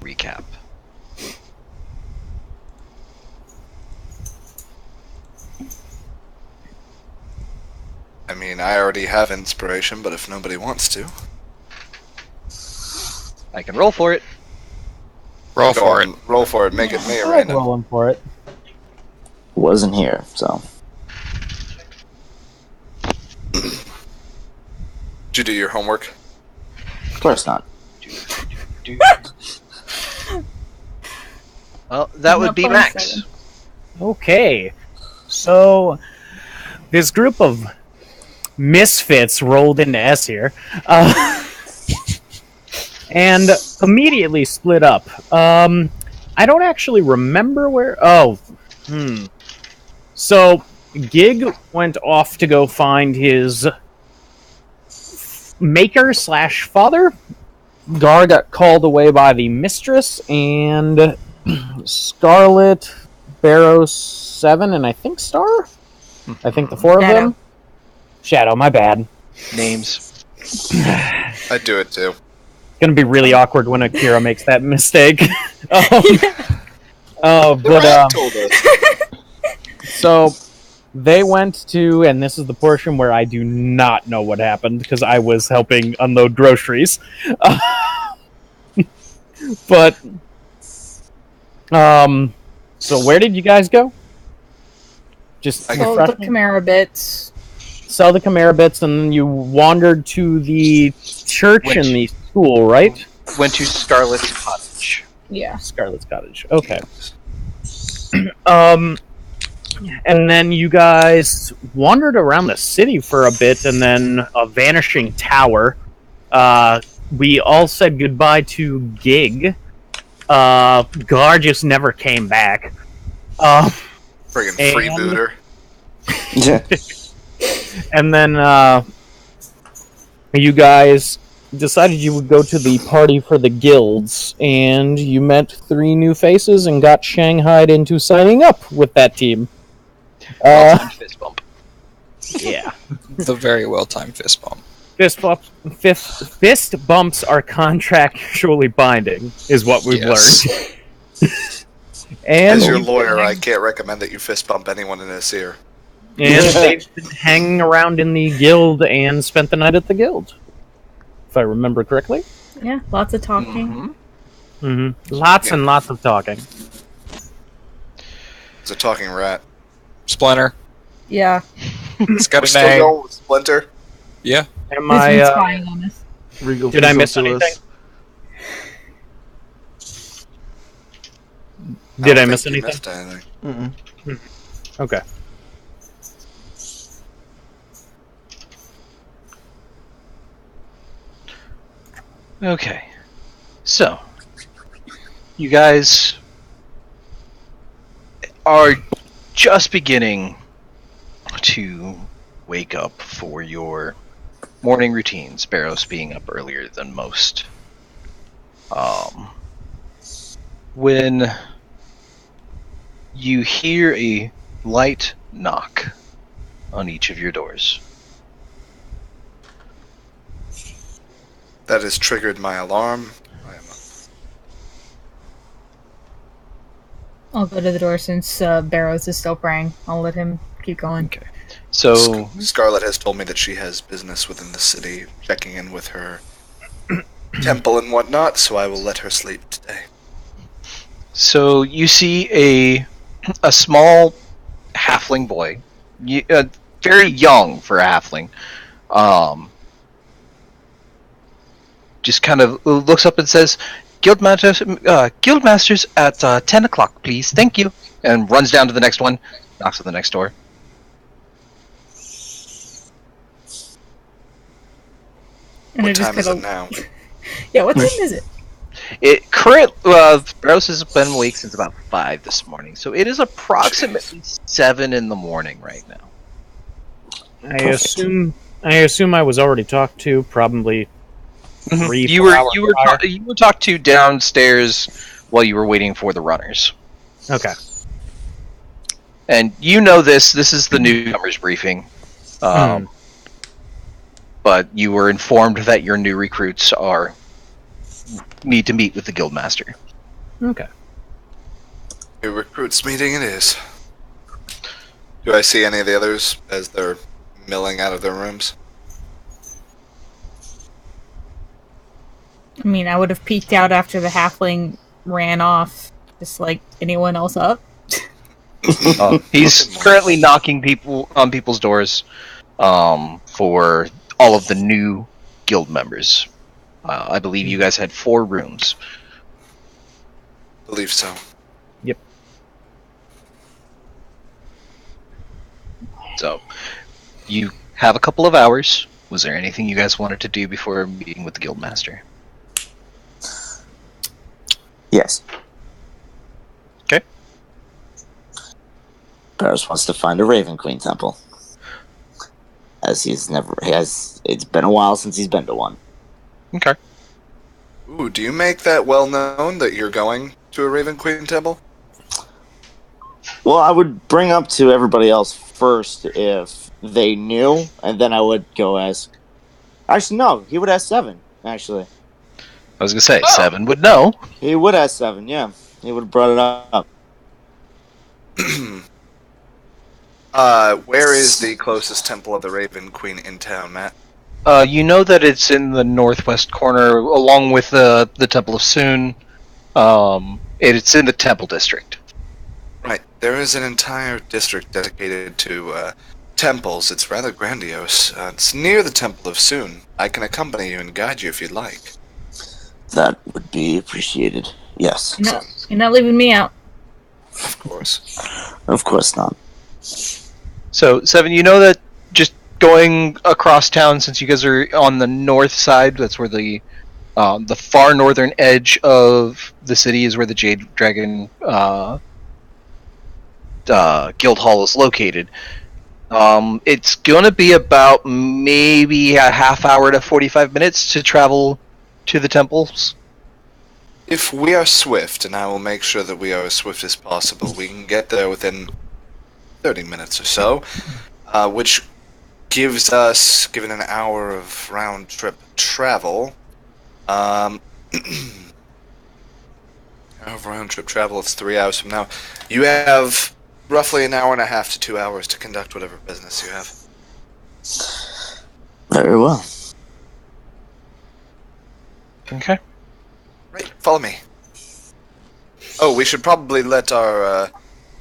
recap. I mean, I already have inspiration, but if nobody wants to... I can roll for it. Roll for it, make it me I like random. rolling for it. Wasn't here, so. Did you do your homework? Of course not. Well, that would be Max. Okay. So, this group of misfits rolled into S here. And immediately split up. I don't actually remember where... So, Gig went off to go find his maker/father. Gar got called away by the mistress, and Scarlet, Barrow 7, and I think Star? I think the four of them. Shadow, my bad. Names. I'd do it too. Gonna be really awkward when Akira makes that mistake. Told us. So they went to, and this is the portion where I do not know what happened because I was helping unload groceries. But so where did you guys go? Just Sold the Chimera bits. Sell the Chimera bits, and then you wandered to the church and the school, right? Went to Scarlet's cottage. Yeah. Scarlet's cottage. Okay. And then you guys wandered around the city for a bit, and then a vanishing tower. We all said goodbye to Gig. Gar just never came back. Friggin' freebooter. And then you guys decided you would go to the party for the guilds, and you met 3 new faces and got shanghaied into signing up with that team. Fist bump. Yeah. The very well-timed fist bump. Fist bumps are contractually binding, is what we've learned. And as your lawyer, I can't recommend that you fist bump anyone in this ear. And they've been hanging around in the guild and spent the night at the guild, if I remember correctly. Yeah, lots of talking. Lots and lots of talking. It's a talking rat. Splinter. Yeah. It's got a Still name. going with Splinter? Yeah. Am He's been I? spying on us. Did I miss anything? Did I miss think you anything? missed anything. Okay. Okay. So, you guys are just beginning to wake up for your morning routine, Sparrows being up earlier than most. When you hear a light knock on each of your doors. That has triggered my alarm. I am up. I'll go to the door since Barrows is still praying. I'll let him keep going. Okay. So Scarlet has told me that she has business within the city, checking in with her temple and whatnot, so I will let her sleep today. So you see a small halfling boy, very young for a halfling. Just kind of looks up and says, Guildmasters at 10 o'clock, please. Thank you. And runs down to the next one, knocks on the next door. And What time is it now? Yeah, what time is it? Barrows has been awake since about 5 this morning, so it is approximately 7 in the morning right now. I assume I was already talked to, probably 3 You were talked to downstairs while you were waiting for the runners. Okay. And you know this is the newcomers briefing. But you were informed that your new recruits need to meet with the guildmaster. Okay. A recruits meeting it is. Do I see any of the others as they're milling out of their rooms? I mean, I would have peeked out after the halfling ran off. Just like anyone else up. He's currently knocking people on people's doors for all of the new guild members. I believe you guys had 4 rooms. Believe so. So, you have a couple of hours. Was there anything you guys wanted to do before meeting with the guildmaster? Yes. Okay. Paris wants to find a Raven Queen temple. As it's been a while since he's been to one. Okay. Ooh, do you make that well known that you're going to a Raven Queen temple? Well, I would bring up to everybody else first if they knew, and then I would go ask. Actually, no, he would ask Seven, actually. I was gonna say, 7 would know. He would ask Seven, yeah. He would have brought it up. Where is the closest temple of the Raven Queen in town, Matt? You know that it's in the northwest corner, along with the Temple of Soon. It's in the Temple District. Right, there is an entire district dedicated to temples. It's rather grandiose. It's near the Temple of Soon. I can accompany you and guide you if you'd like. That would be appreciated. Yes. No, you're not leaving me out. Of course. Of course not. So, 7, you know that just going across town, since you guys are on the north side, that's where the far northern edge of the city is where the Jade Dragon Guild Hall is located. It's gonna be about maybe a half hour to 45 minutes to travel to the temples. If we are swift, and I will make sure that we are as swift as possible, we can get there within 30 minutes or so, which gives us, given an hour of round-trip travel, of round-trip travel, it's 3 hours from now. You have roughly an hour and a half to 2 hours to conduct whatever business you have. Very well. Okay. Right, follow me. Oh, we should probably let our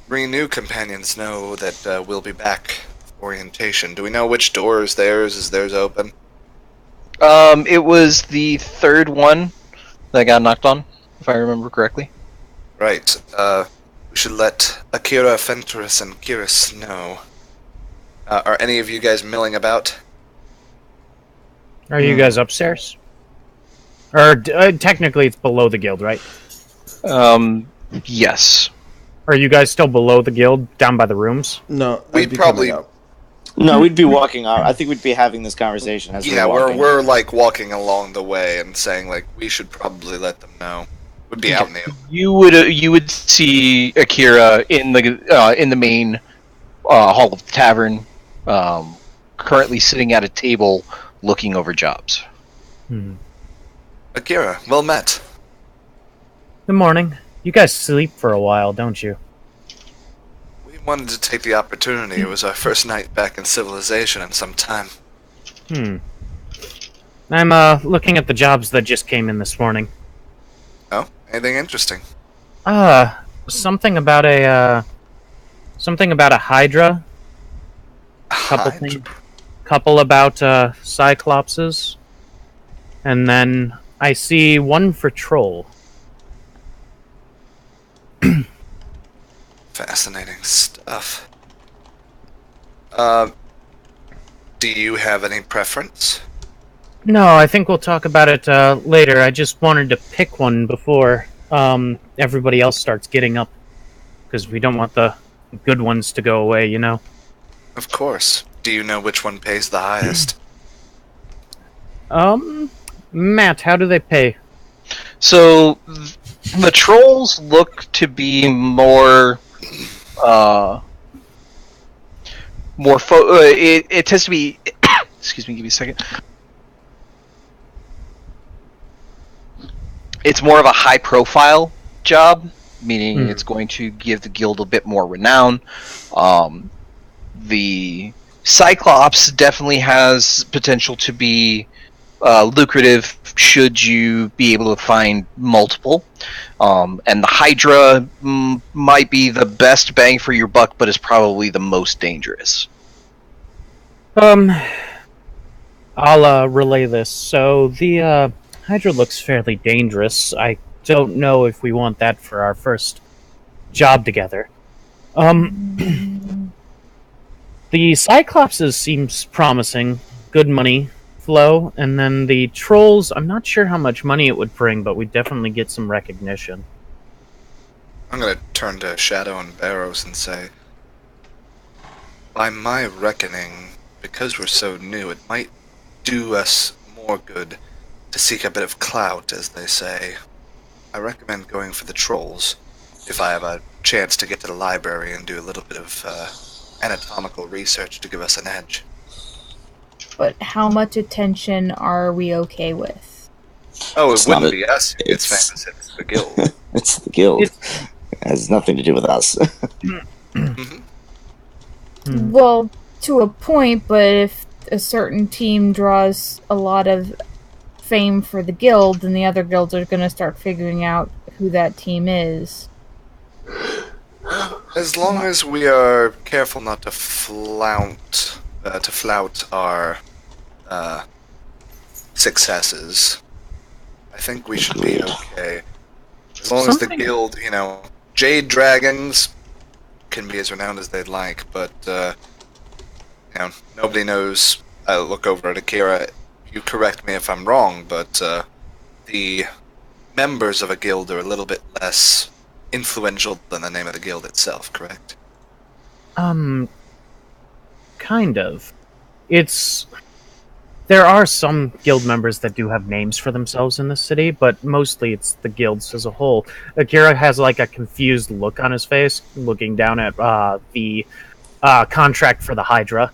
3 new companions know that we'll be back for orientation. Do we know which door is theirs? Is theirs open? It was the third one that got knocked on, if I remember correctly. Right, we should let Akira, Fenris, and Kiris know. Are any of you guys milling about? Are you guys upstairs? Or technically, it's below the guild, right? Yes. Are you guys still below the guild, down by the rooms? No, We'd I'd be probably- coming up. No, we'd be walking out. I think we'd be having this conversation as Yeah, we're walking. we're like walking along the way and saying like we should probably let them know. Would be out in the You would see Akira in the main hall of the tavern, currently sitting at a table looking over jobs. Akira, well met. Good morning. You guys sleep for a while, don't you? We wanted to take the opportunity. It was our first night back in civilization in some time. I'm looking at the jobs that just came in this morning. Oh, anything interesting? Something about a Hydra. Couple Hydra. things. Couple about Cyclopses. And then I see one for Troll. Fascinating stuff. Do you have any preference? No, I think we'll talk about it later. I just wanted to pick one before everybody else starts getting up. Because we don't want the good ones to go away, you know? Of course. Do you know which one pays the highest? Matt, how do they pay? So the trolls look to be more it tends to be excuse me, give me a second. It's more of a high profile job, meaning Hmm. it's going to give the guild a bit more renown. The Cyclops definitely has potential to be lucrative should you be able to find multiple. And the Hydra might be the best bang for your buck, but is probably the most dangerous. I'll relay this. So the Hydra looks fairly dangerous. I don't know if we want that for our first job together. The Cyclopses seems promising, good money flow, and then the Trolls, I'm not sure how much money it would bring, but we definitely get some recognition. I'm gonna turn to Shadow and Barrows and say, by my reckoning, because we're so new, it might do us more good to seek a bit of clout, as they say. I recommend going for the Trolls, if I have a chance to get to the library and do a little bit of anatomical research to give us an edge. But how much attention are we okay with? Oh, it It's wouldn't not be us. It's it's- famous. It's the guild. It's the guild. It's- It has nothing to do with us. Mhm. Hmm. Well, to a point, but if a certain team draws a lot of fame for the guild, then the other guilds are going to start figuring out who that team is. As long as we are careful not to flout our successes, I think we should be okay. As long as the Something- guild, Jade Dragons can be as renowned as they'd like, but nobody knows. I look over at Akira. You correct me if I'm wrong, but the members of a guild are a little bit less influential than the name of the guild itself, correct? Kind of. There are some guild members that do have names for themselves in the city, but mostly it's the guilds as a whole. Akira has like a confused look on his face, looking down at the contract for the Hydra.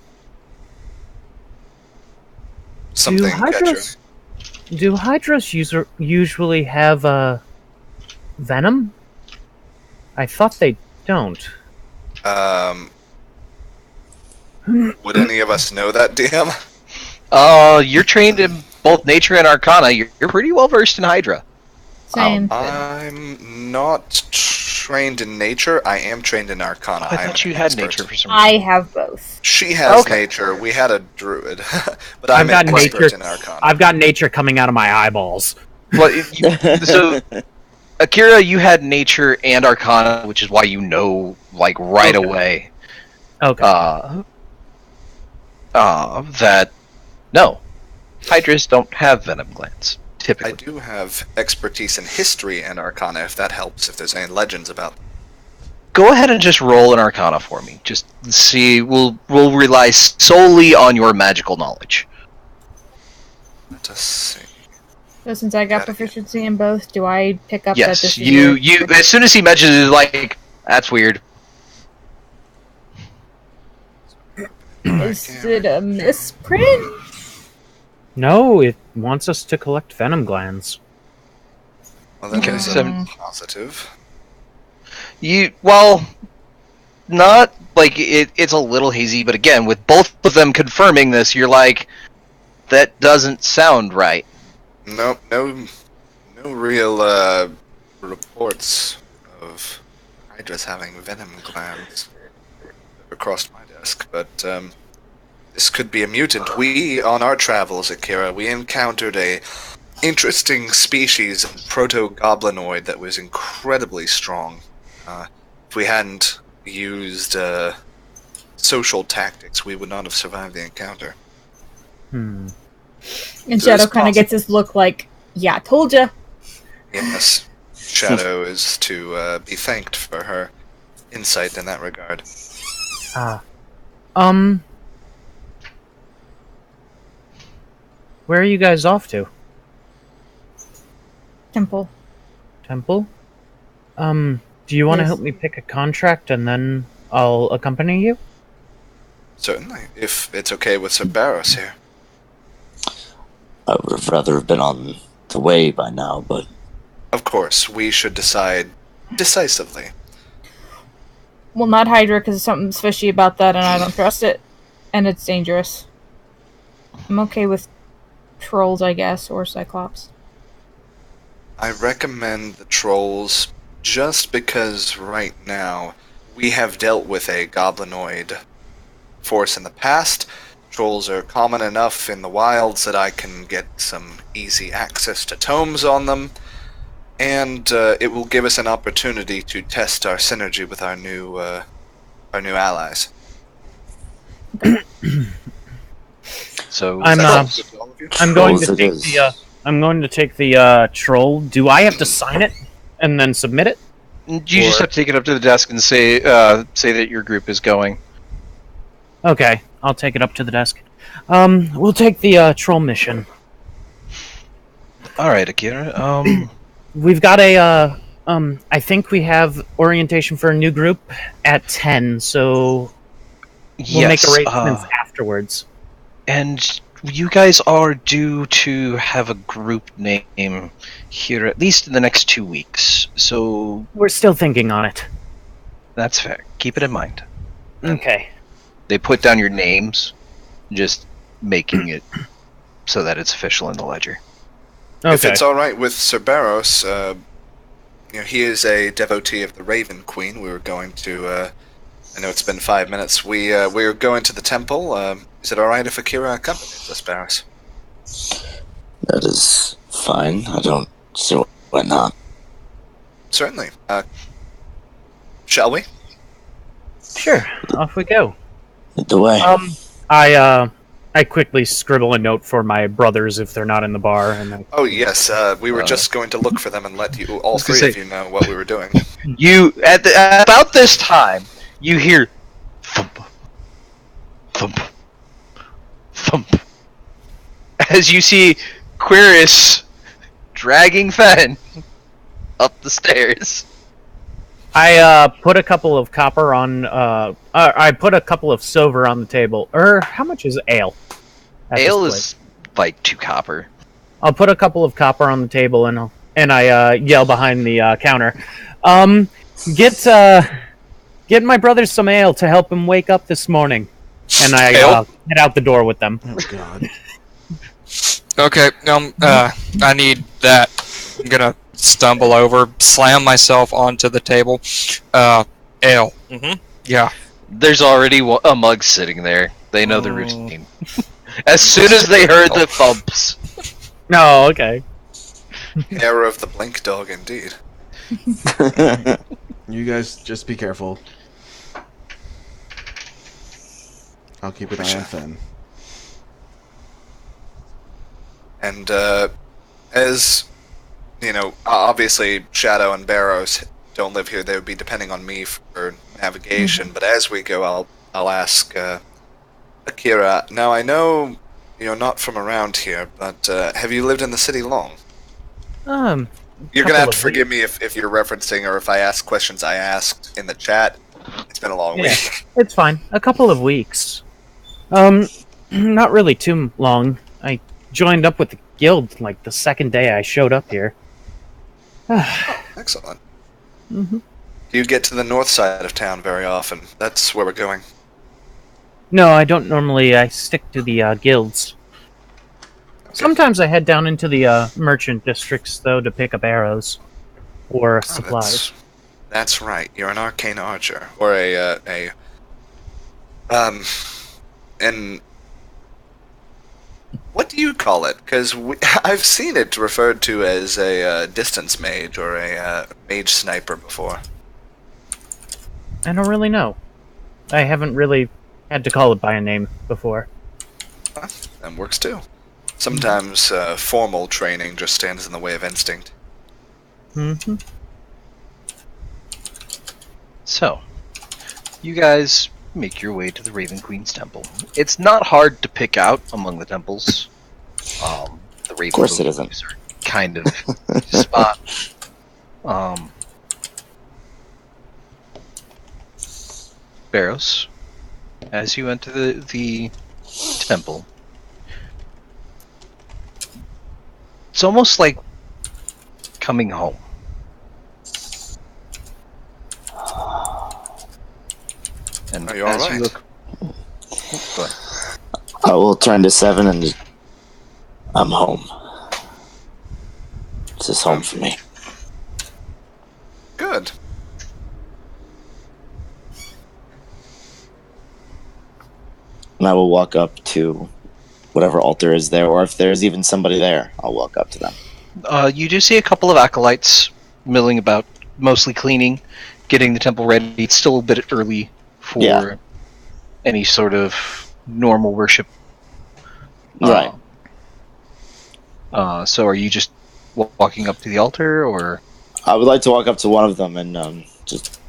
Something catcher. Do Hydras usually have venom? I thought they don't. Would any of us know that, DM? You're trained in both nature and arcana. You're pretty well versed in Hydra. Same. I'm not trained in nature. I am trained in arcana. I am thought you an had expert. nature for some reason. I have both. She has Okay. nature. We had a druid, but I've I'm got an expert nature. in arcana. I've got nature coming out of my eyeballs. Well, so Akira, you had nature and arcana, which is why you know like right Okay. away Okay. that no, Hydras don't have venom glands I typically. do have expertise in history and arcana, if that helps. If there's any legends about them. Go ahead and just roll an arcana for me. Just see. We'll rely solely on your magical knowledge. Let us see. So since I got Gotta get- proficiency in both, do I pick up that Yes, this is you. weird? As soon as he mentions it, like that's weird. Is it a misprint? No, it wants us to collect venom glands. Well, then Okay, there's so- a positive. Not like it's a little hazy, but again, with both of them confirming this, you're like, that doesn't sound right. No real reports of hydras having venom glands ever crossed my desk, but this could be a mutant. We, on our travels, Akira, we encountered a interesting species of proto-goblinoid that was incredibly strong. If we hadn't used social tactics, we would not have survived the encounter. Hmm. And So Shadow it's kind of gets this look like, yeah, told ya. Yes, Shadow is to be thanked for her insight in that regard. Where are you guys off to? Temple. Temple? Do you want to Yes. help me pick a contract and then I'll accompany you? Certainly, if it's okay with Sir Barros here. I would have rather have been on the way by now, but Of course, we should decide decisively. Well, not Hydra, because there's something fishy about that, and I don't trust it. And it's dangerous. I'm okay with trolls, I guess, or Cyclops. I recommend the trolls just because right now we have dealt with a goblinoid force in the past. Trolls are common enough in the wilds that I can get some easy access to tomes on them, and it will give us an opportunity to test our synergy with our new allies. So I'm going Trolls to it take is. I'm going to take the troll. Do I have to sign it and then submit it? you just have to take it up to the desk and say that your group is going. Okay, I'll take it up to the desk. We'll take the troll mission. All right, Akira. We've got a I think we have orientation for a new group at 10, so we'll make arrangements afterwards. And you guys are due to have a group name here at least in the next 2 weeks. So We're still thinking on it. that's fair. Keep it in mind. Okay. They put down your names, just making it so that it's official in the ledger. If Okay. it's all right with Cerberus, he is a devotee of the Raven Queen. We were going to. I know it's been 5 minutes. We're going to the temple. Is it all right if Akira accompanies us, Barris? That is fine. I don't see why not. Certainly. Shall we? Sure. Off we go. Lead the way. I quickly scribble a note for my brothers if they're not in the bar, and Oh yes. We were just going to look for them and let you all was gonna three of say- you know what we were doing. You at about this time, you hear thump, thump, thump, as you see Quirus dragging Fen up the stairs. I put a couple of copper on. I put a couple of silver on the table. How much is ale? at this Ale place? is like 2 copper. I'll put a couple of copper on the table, and I yell behind the counter. Get my brother some ale to help him wake up this morning. And I Ale? head out the door with them. Oh god. Okay, I need that. I'm gonna stumble over, slam myself onto the table. Ale. Yeah. There's already a mug sitting there. They know the routine. As soon as they heard the thumps, No, okay. Era of the Blink Dog, indeed. You guys just be careful. I'll keep an eye on Fen. And as you know, obviously Shadow and Barrows don't live here. They would be depending on me for navigation. But as we go, I'll ask Akira. Now I know you're not from around here, but have you lived in the city long? You're gonna have to forgive me if you're referencing or if I ask questions I asked in the chat. It's been a long Yeah. week. It's fine. A couple of weeks. Not really too long. I joined up with the guild like the second day I showed up here. Excellent. Mm-hmm. Do you get to the north side of town very often? That's where we're going. No, I don't normally. I stick to the guilds. Okay. Sometimes I head down into the merchant districts, though, to pick up arrows or Oh, supplies. that's right. You're an arcane archer, or and what do you call it? Because I've seen it referred to as a distance mage or a mage sniper before. I don't really know. I haven't really had to call it by a name before. That works too. Sometimes formal training just stands in the way of instinct. Mm-hmm. so you guys make your way to the Raven Queen's temple. It's not hard to pick out among the temples. The Raven course it Queen's isn't. are kind of spot. Barros, as you enter the temple, it's almost like coming home. And Are you as alright? you look, go ahead. I will turn to 7 and just, I'm home. This is home for me. Good. And I will walk up to whatever altar is there, or if there's even somebody there, I'll walk up to them. You do see a couple of acolytes milling about, mostly cleaning, getting the temple ready. It's still a bit early for Yeah. any sort of normal worship. Right. So are you just walking up to the altar, or? I would like to walk up to one of them and just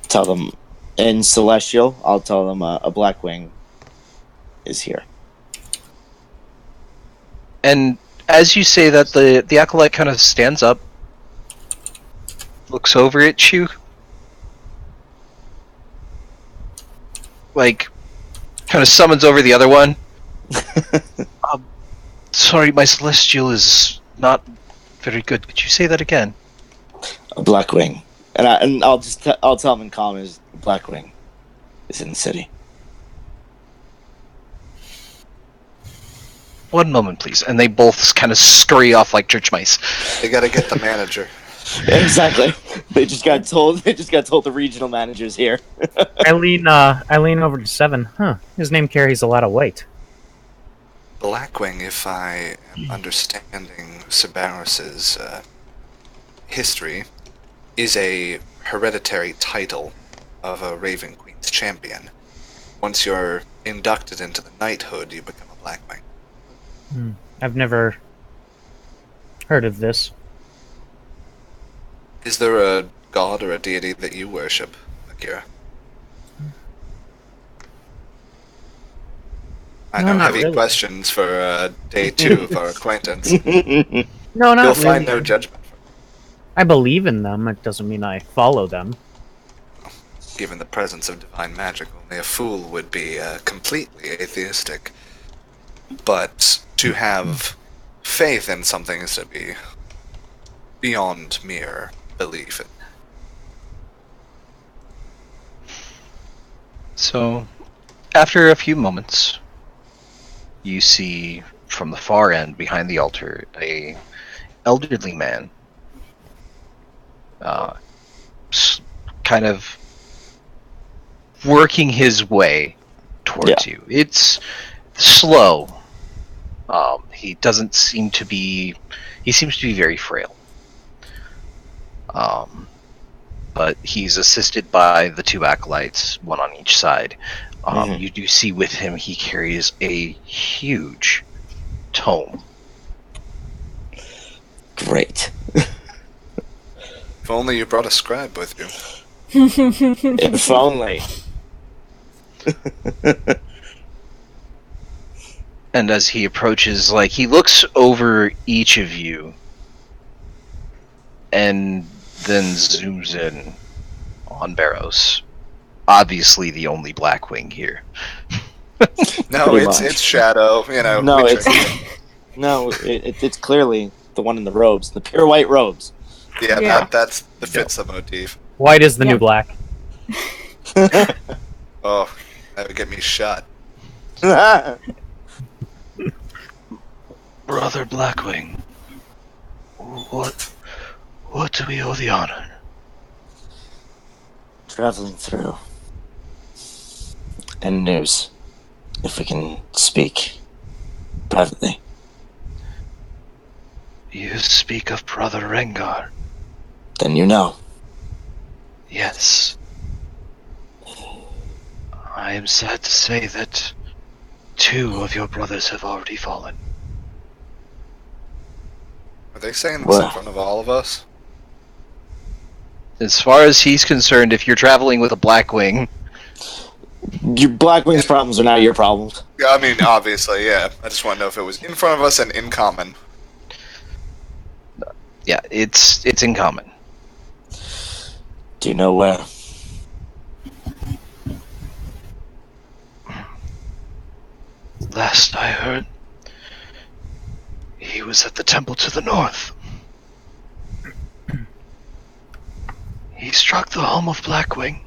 tell them in Celestial, I'll tell them a Blackwing is here. And as you say that, the acolyte kind of stands up, looks over at you, like, kind of summons over the other one. Sorry, my celestial is not very good. Could you say that again? A Blackwing. And I'll just I'll tell them in common is Blackwing is in the city. One moment, please. And they both kind of scurry off like church mice. They gotta get the manager. Exactly. They just got told the regional managers here. I lean over to 7. His name carries a lot of weight. Blackwing, if I am understanding Cerberus's history, is a hereditary title of a Raven Queen's champion. Once you're inducted into the knighthood, you become a Blackwing. I've never heard of this. Is there a god or a deity that you worship, Akira? I No, know, not heavy really. questions for day 2 of our acquaintance. No, not You'll find really. no judgment from I believe in them. It doesn't mean I follow them. given the presence of divine magic, only a fool would be completely atheistic. But to have faith in something is to be beyond mere belief. So, after a few moments, you see from the far end behind the altar a elderly man, kind of working his way towards you. It's slow. He doesn't seem to be. He seems to be very frail. But he's assisted by the 2 acolytes, one on each side. You do see with him he carries a huge tome. Great. If only you brought a scribe with you. If only. And as he approaches, like, he looks over each of you and then zooms in on Barrows. Obviously the only Blackwing here. No, Pretty it's much. Shadow, you know. No, we it's it's clearly the one in the robes, the pure white robes. Yeah, Yeah. that's the fits the motif. White is the Yeah. new black. Oh, that would get me shot. Brother Blackwing, what do we owe the honor? Traveling through. And news. If we can speak privately. You speak of Brother Rengar. Then you know. Yes. I am sad to say that 2 of your brothers have already fallen. Are they saying this Well. in front of all of us? As far as he's concerned, if you're traveling with a Blackwing, Your Blackwing's problems are now your problems. Yeah, I mean, obviously, yeah. I just want to know if it was in front of us and in common. yeah, it's in common. Do you know where? Last I heard, he was at the temple to the north. He struck the home of Blackwing.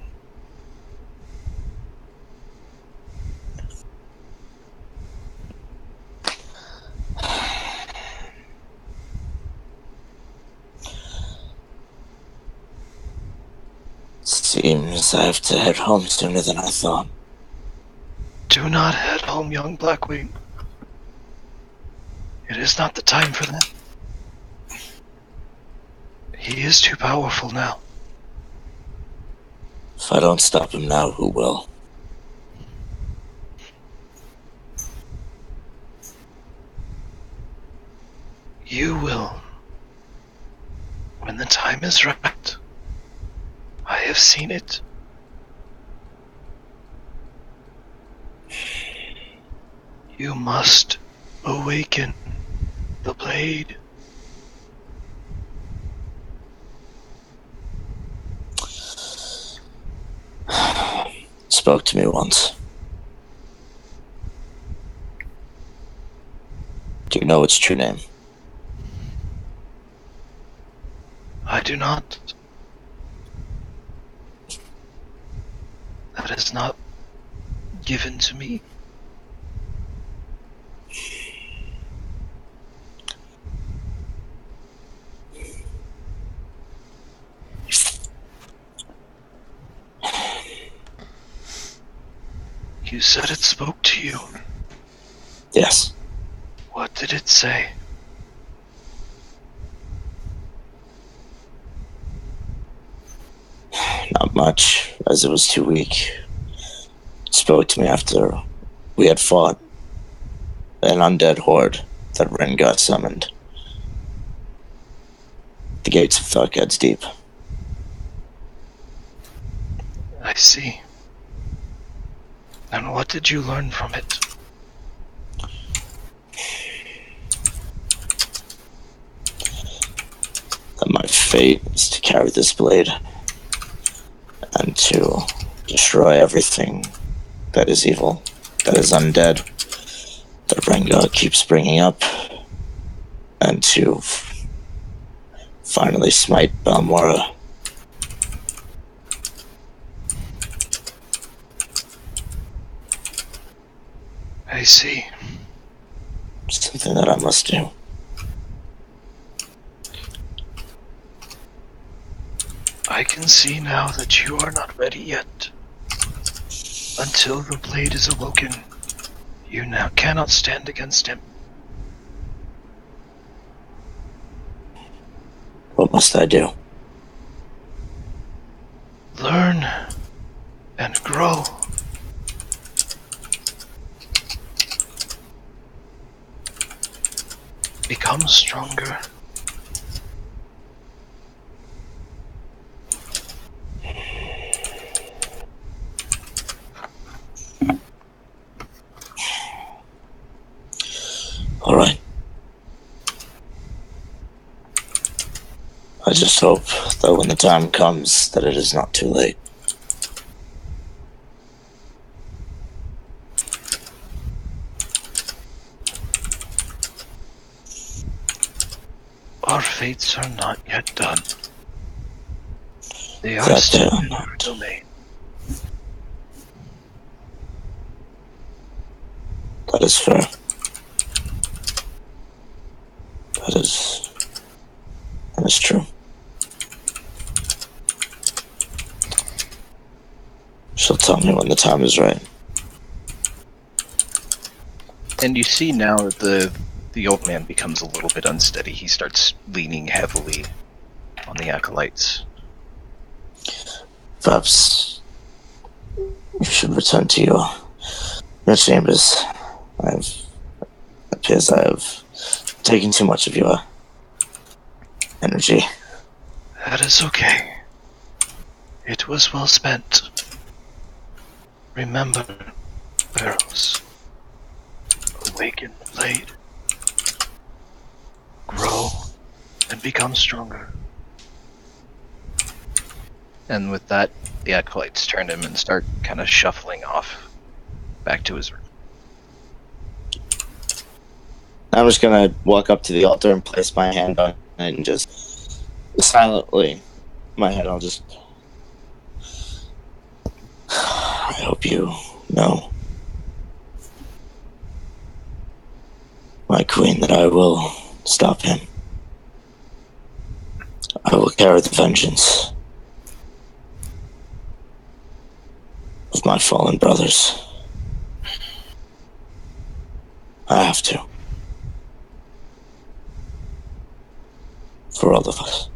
Seems I have to head home sooner than I thought. Do not head home, young Blackwing. It is not the time for that. He is too powerful now. If I don't stop him now, who will? You will. When the time is right. I have seen it. You must awaken the blade. Spoke to me once. Do you know its true name? I do not. That is not given to me. You said it spoke to you. Yes. What did it say? Not much, as it was too weak. It spoke to me after we had fought an undead horde that Rengar summoned. The gates of Tharkad's Deep. I see. And what did you learn from it? That my fate is to carry this blade and to destroy everything that is evil, that is undead, that Rengar keeps bringing up, and to finally smite Balmora. I see. Something that I must do. I can see now that you are not ready yet. Until the blade is awoken, you now cannot stand against him. What must I do? Learn and grow. Become stronger. Alright. I just hope that when the time comes that it is not too late. Our fates are not yet done. They are That still they are in our not. domain. That is fair. That is true. She'll tell me when the time is right. And you see now that the old man becomes a little bit unsteady. He starts leaning heavily on the acolytes. Perhaps you should return to your chambers. It appears I have taken too much of your energy. That is okay. It was well spent. Remember, Barrows. Awaken the blade. Grow and become stronger. And with that, the acolytes turn him and start kind of shuffling off back to his room. I'm just gonna walk up to the altar and place my hand on it and just silently, my head, I'll just... I hope you know, my queen, that I will stop him. I will carry the vengeance. of my fallen brothers. I have to. For all of us.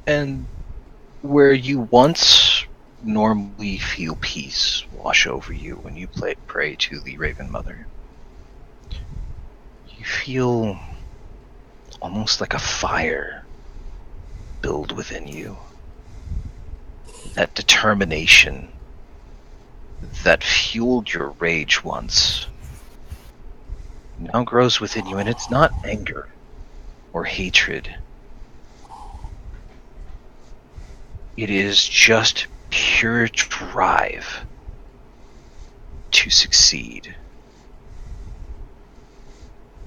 And where you once normally feel peace wash over you when you pray to the Raven Mother, you feel almost like a fire build within you. That determination that fueled your rage once now grows within you, and it's not anger or hatred. It is just pure drive to succeed,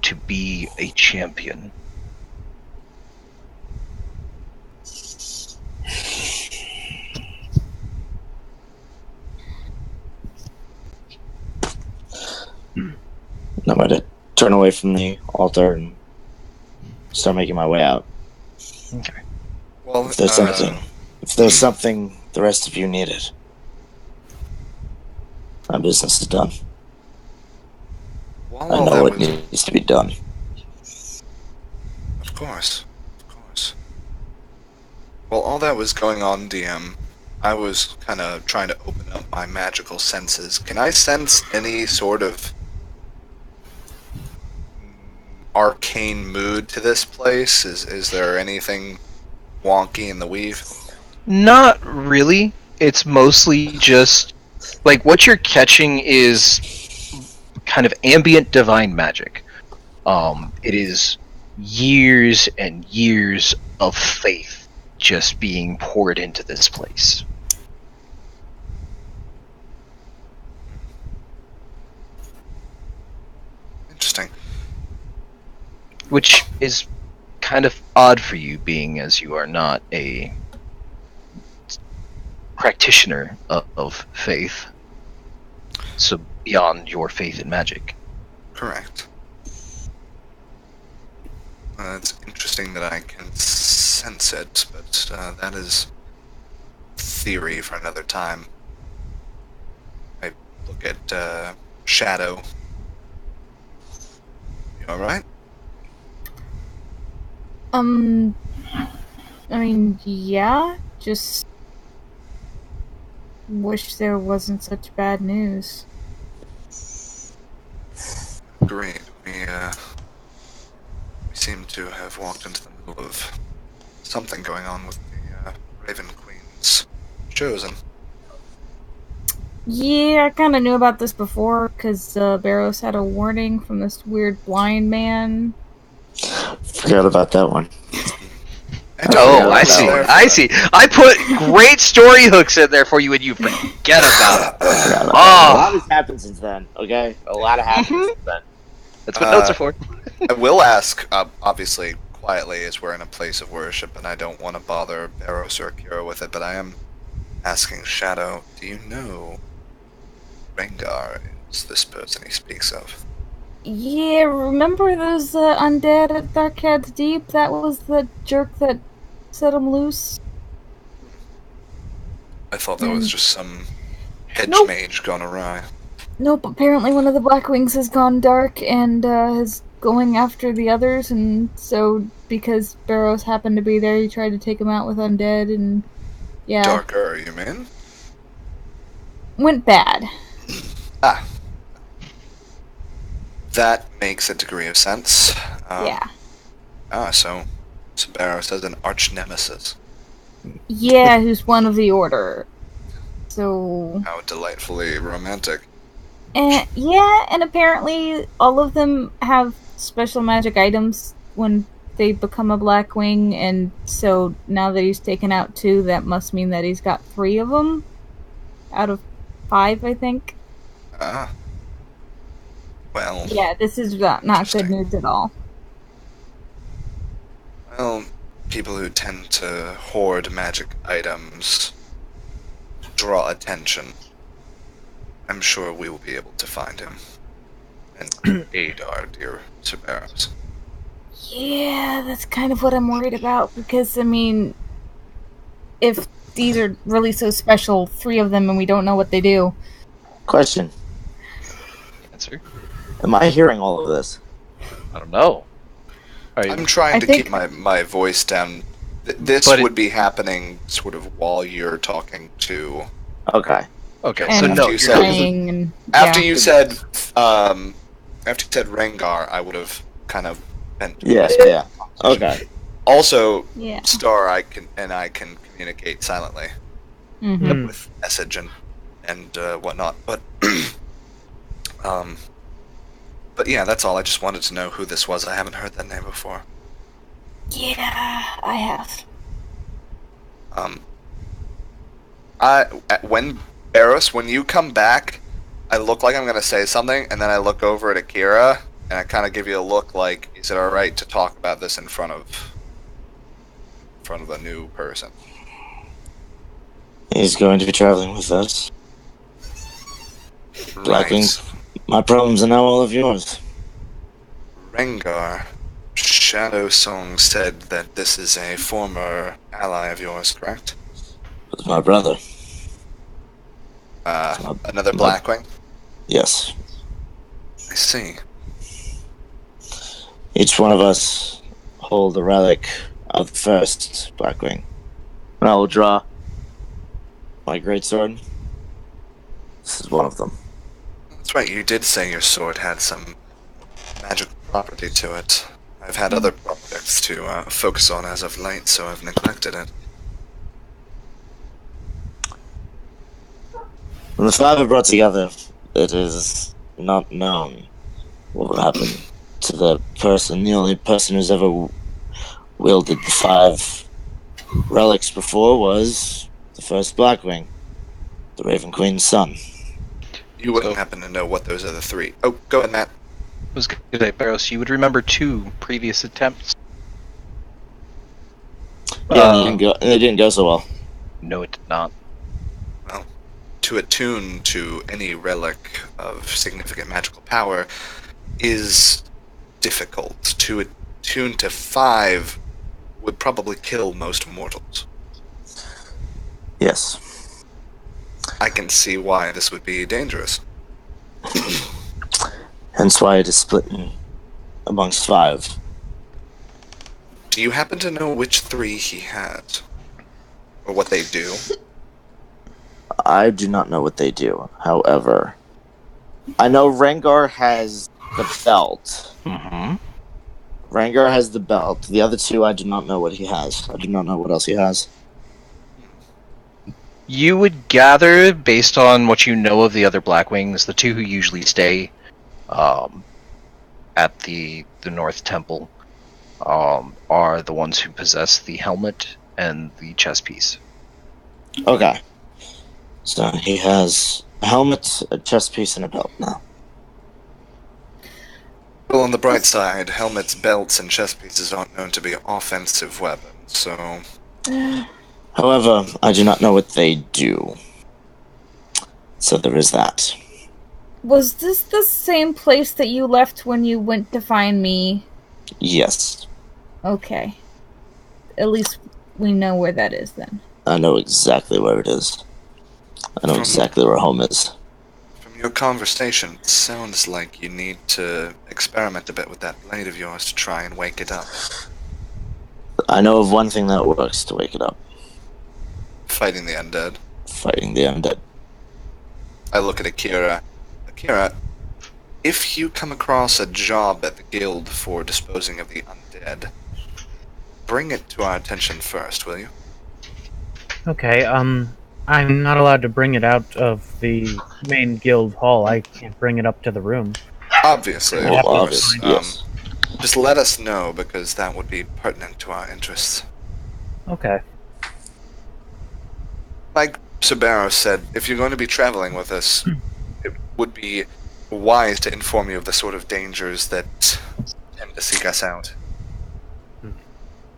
to be a champion. I'm going to turn away from the altar and start making my way out. Okay. Well, If there's something the rest of you needed, my business is done. while I all know that what was, needs to be done. of course. While all that was going on, DM, I was kind of trying to open up my magical senses. Can I sense any sort of arcane mood to this place? Is there anything wonky in the weave? Not really. It's mostly just like what you're catching is kind of ambient divine magic. It is years and years of faith just being poured into this place. Interesting. Which is kind of odd for you, being as you are not a practitioner of faith. So beyond your faith in magic. Correct. It's interesting that I can sense it, but that is theory for another time. I look at Shadow. You alright? I mean, yeah, just wish there wasn't such bad news. Agreed. We seem to have walked into the middle of something going on with the Raven Queen's chosen. Yeah, I kind of knew about this before, because Barrows had a warning from this weird blind man. Forgot about that one. Oh, I see. There for I that. see. I put great story hooks in there for you, and you forget about it. A Oh, lot has happened since then, okay? A lot has happened since then. that's what notes are for. I will ask, obviously, quietly, as we're in a place of worship, and I don't want to bother Barrows or Kira with it, but I am asking Shadow, do you know Rengar is this person he speaks of? Yeah, remember those undead at Darkhead's Deep? That was the jerk that set them loose. I thought that was just some hedge Nope. mage gone awry. Nope, apparently one of the Blackwings has gone dark and is going after the others, and so because Barrows happened to be there, he tried to take him out with undead, and yeah, Darker, you mean? went bad. Ah. That makes a degree of sense. Yeah. So Barrows has an arch nemesis. Yeah, who's one of the Order. So, How delightfully romantic. yeah, and apparently all of them have special magic items when they become a Blackwing, and so now that he's taken out 2, that must mean that he's got 3 of them out of 5, I think. Ah. Well, Yeah, this is not good Interesting. news at all. well, people who tend to hoard magic items draw attention. I'm sure we will be able to find him and aid our dear Sir Barrows. Yeah, that's kind of what I'm worried about, because, I mean, if these are really so special, 3 of them, and we don't know what they do. Question. Answer. Am I hearing all of this? I don't know. Are you, I'm trying I to think- keep my voice down. This But it- would be happening sort of while you're talking to. Okay. okay, And so no. you You're, said- praying and After yeah. you said, Rengar, I would have kind of been. Yeah. Okay. Also, Yeah. Star, I can communicate silently Mm-hmm. with message and whatnot. But but yeah, that's all. I just wanted to know who this was. I haven't heard that name before. Yeah, I have. When Eros, when you come back, I look like I'm gonna say something, and then I look over at Akira, and I kind of give you a look like, is it all right to talk about this in front of a new person? He's going to be traveling with us. Blackwing. Right. My problems are now all of yours. Rengar, Shadow Song said that this is a former ally of yours, correct? With my brother. Another Blackwing? Yes. I see. Each one of us hold a relic of the first Blackwing. And I will draw my greatsword. This is one of them. That's right, you did say your sword had some magical property to it. I've had other projects to focus on as of late, so I've neglected it. When the five are brought together, it is not known what will happen to the person. The only person who's ever wielded the 5 relics before was the first Blackwing, the Raven Queen's son. You wouldn't So- happen to know what those other 3... Oh, go ahead, Matt. I was going to say, Barros, you would remember 2 previous attempts. Yeah, they didn't go so well. No, it did not. To attune to any relic of significant magical power is difficult. To attune to 5 would probably kill most mortals. Yes. I can see why this would be dangerous. Hence why it is split amongst 5. Do you happen to know which 3 he has? Or what they do? I do not know what they do. However, I know Rengar has the belt. Mm-hmm. Rengar has the belt. The other 2, I do not know what he has. I do not know what else he has. You would gather, based on what you know of the other Blackwings, the 2 who usually stay at the North Temple are the ones who possess the helmet and the chest piece. Okay. So he has a helmet, a chest piece, and a belt now. Well, on the bright side, helmets, belts, and chest pieces aren't known to be offensive weapons, so... However, I do not know what they do. So there is that. Was this the same place that you left when you went to find me? Yes. Okay. At least we know where that is then. I know exactly where it is. I know exactly where home is. From your conversation, it sounds like you need to experiment a bit with that blade of yours to try and wake it up. I know of one thing that works to wake it up. Fighting the undead. Fighting the undead. I look at Akira. Akira, if you come across a job at the guild for disposing of the undead, bring it to our attention first, will you? Okay, I'm not allowed to bring it out of the main guild hall. I can't bring it up to the room. Obviously, Well, of course. obviously, yes. Just let us know, because that would be pertinent to our interests. Okay. Like Sabaro said, if you're going to be traveling with us, it would be wise to inform you of the sort of dangers that tend to seek us out.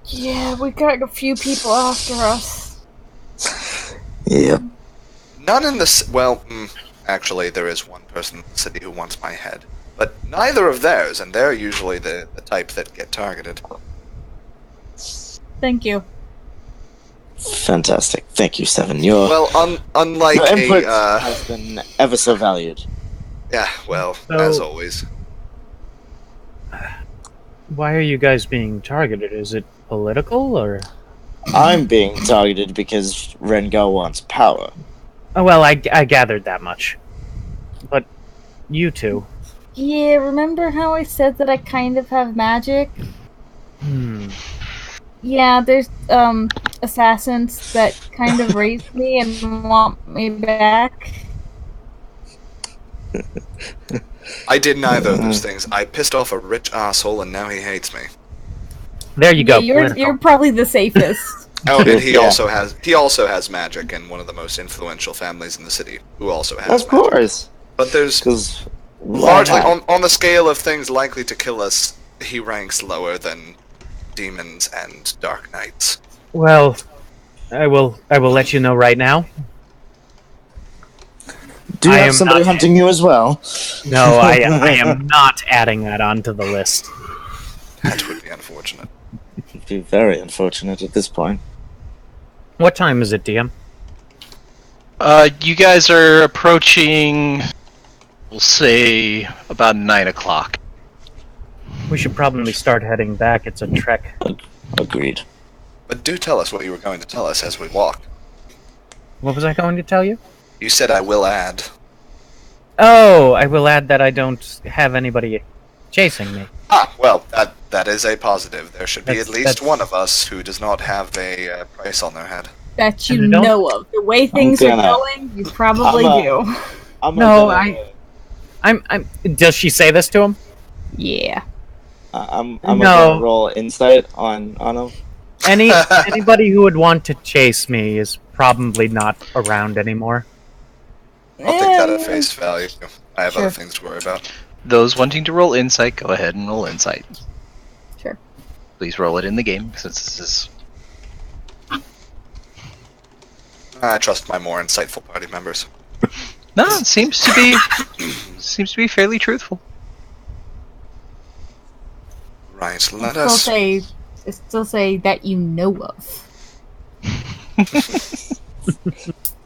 Yeah, we got a few people after us. Yep. None in this. Well, actually, there is one person in the city who wants my head. But neither of theirs, and they're usually the type that get targeted. Thank you. Fantastic. Thank you, Seven. Your Well, unlike input a has been ever so valued. yeah, well, So- as always. Why are you guys being targeted? Is it political or? I'm being targeted because Rengar wants power. Oh well, I gathered that much. But you two. Yeah, remember how I said that I kind of have magic? Yeah, there's assassins that kind of raised me and want me back. I did neither of those things. I pissed off a rich asshole, and now he hates me. There you go. Yeah, political. you're probably the safest. Oh, and he Yeah. also has magic, and one of the most influential families in the city who also has Of magic. course, But there's because largely on the scale of things likely to kill us, he ranks lower than demons and dark knights. Well, I will let you know right now. Do you I have am somebody not- hunting you as well? No, I am not adding that onto the list. That would be unfortunate. It'd be very unfortunate at this point. What time is it, DM? You guys are approaching, we'll say, about 9 o'clock. We should probably start heading back. It's a trek. Agreed. But do tell us what you were going to tell us as we walk. What was I going to tell you? You said I will add. Oh, I will add that I don't have anybody chasing me. Ah, well, that is a positive. There should be That's- at least that's- one of us who does not have a price on their head. That you And don't- know of. The way things are gonna- going, you probably I'm, do. I'm No, gonna, I'm. Does she say this to him? Yeah. I'm No. gonna roll insight on him. Anybody who would want to chase me is probably not around anymore. I'll take that at face value. I have Sure. other things to worry about. Those wanting to roll insight, go ahead and roll insight. Sure. Please roll it in the game, since this is... I trust my more insightful party members. No, it seems to be fairly truthful. Right, let Still us. say that you know of.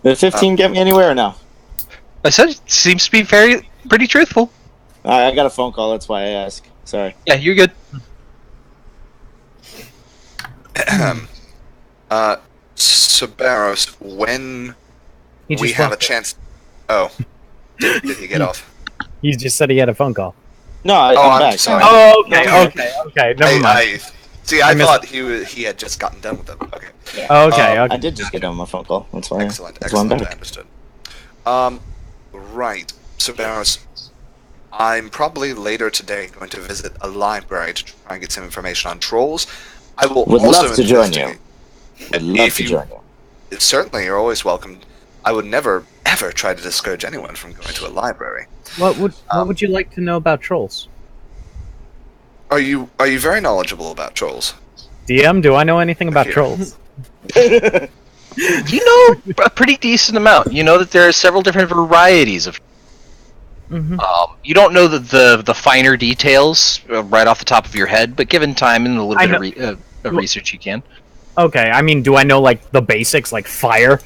Did 15 get me anywhere or no? I said it seems to be pretty truthful. I got a phone call, that's why I ask. Sorry. Yeah, you're good. Sabaros, when He we just have a walked- chance. Oh, did he get off? He just said he had a phone call. No, Oh, I'm I'm back. sorry. Oh, okay. Never mind. I missed thought he had just gotten done with it. Okay. Okay. I did just get on my phone call. That's why. Excellent, That's why I'm excellent. I back. understood. Right. So, Barros, I'm probably later today going to visit a library to try and get some information on trolls. I will Would also love to join you. investigate- I'd love If to you- join you. Certainly, you're always welcome. I would never, ever try to discourage anyone from going to a library. What would you like to know about trolls? Are you very knowledgeable about trolls? DM, do I know anything about Here. trolls? You know a pretty decent amount. You know that there are several different varieties of. Mm-hmm. You don't know the finer details right off the top of your head, but given time and a little I bit know- of research, you can. Okay, I mean, do I know like the basics, like fire?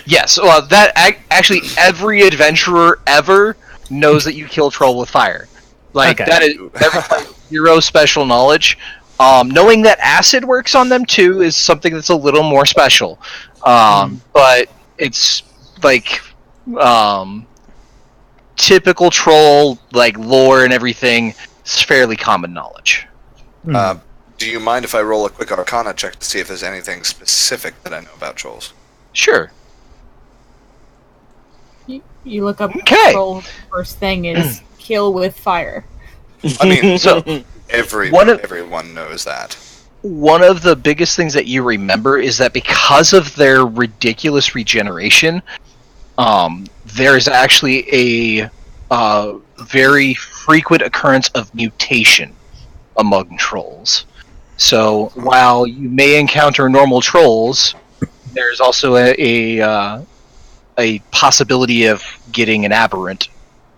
Yes, well, actually every adventurer ever knows that you kill troll with fire. Like Okay. that is every hero special knowledge. Knowing that acid works on them too is something that's a little more special. But it's like typical troll like lore and everything is fairly common knowledge. Do you mind if I roll a quick Arcana check to see if there's anything specific that I know about trolls? Sure. You look up Okay. troll, first thing is kill with fire. I mean, So everyone knows that. one of the biggest things that you remember is that because of their ridiculous regeneration, there's actually a very frequent occurrence of mutation among trolls. So while you may encounter normal trolls, there's also a possibility of getting an aberrant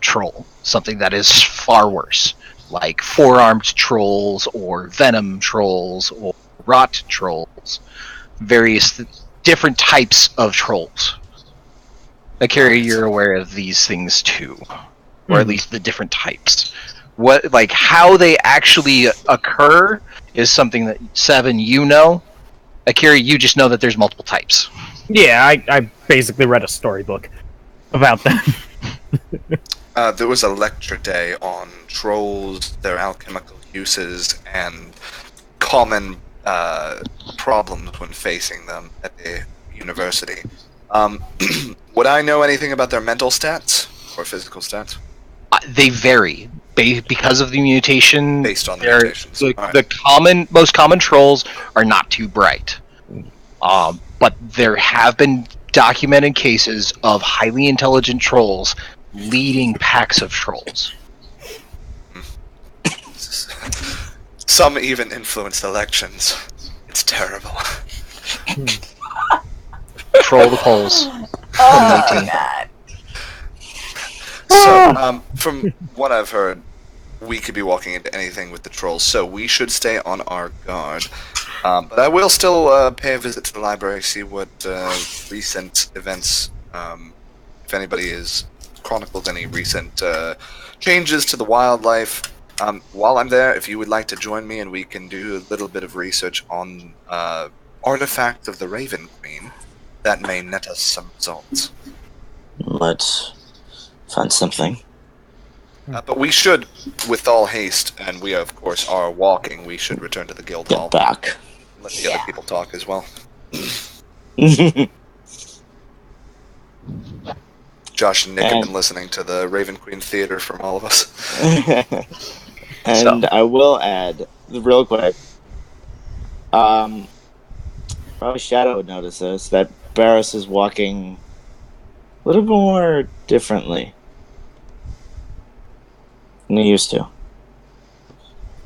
troll, something that is far worse, like four-armed trolls or venom trolls or rot trolls. various different types of trolls. Akira, you're aware of these things too, or at least the different types. What, like, how they actually occur is something that Seven, you know. Akira, you just know that there's multiple types. Yeah, I basically read a storybook about them. There was a lecture day on trolls, their alchemical uses, and common problems when facing them at the university. Would I know anything about their mental stats or physical stats? They vary because of the mutation. Based on the they're- mutations. The, Alright. the most common trolls are not too bright. But there have been documented cases of highly intelligent trolls leading packs of trolls. Some even influenced elections. It's terrible. Troll the polls. Oh, 2018. God. So, from what I've heard, we could be walking into anything with the trolls, so we should stay on our guard. But I will still pay a visit to the library, see what recent events, if anybody has chronicled any recent changes to the wildlife. While I'm there, if you would like to join me and we can do a little bit of research on artifact of the Raven Queen, that may net us some results. Let's find something. But we should, with all haste, and we of course are walking, we should return to the guild hall. Get back. Let the other people talk as well. Josh and Nick have been listening to the Raven Queen Theater from all of us. And I will add, real quick, probably Shadow would notice this, that Barris is walking a little bit more differently than he used to.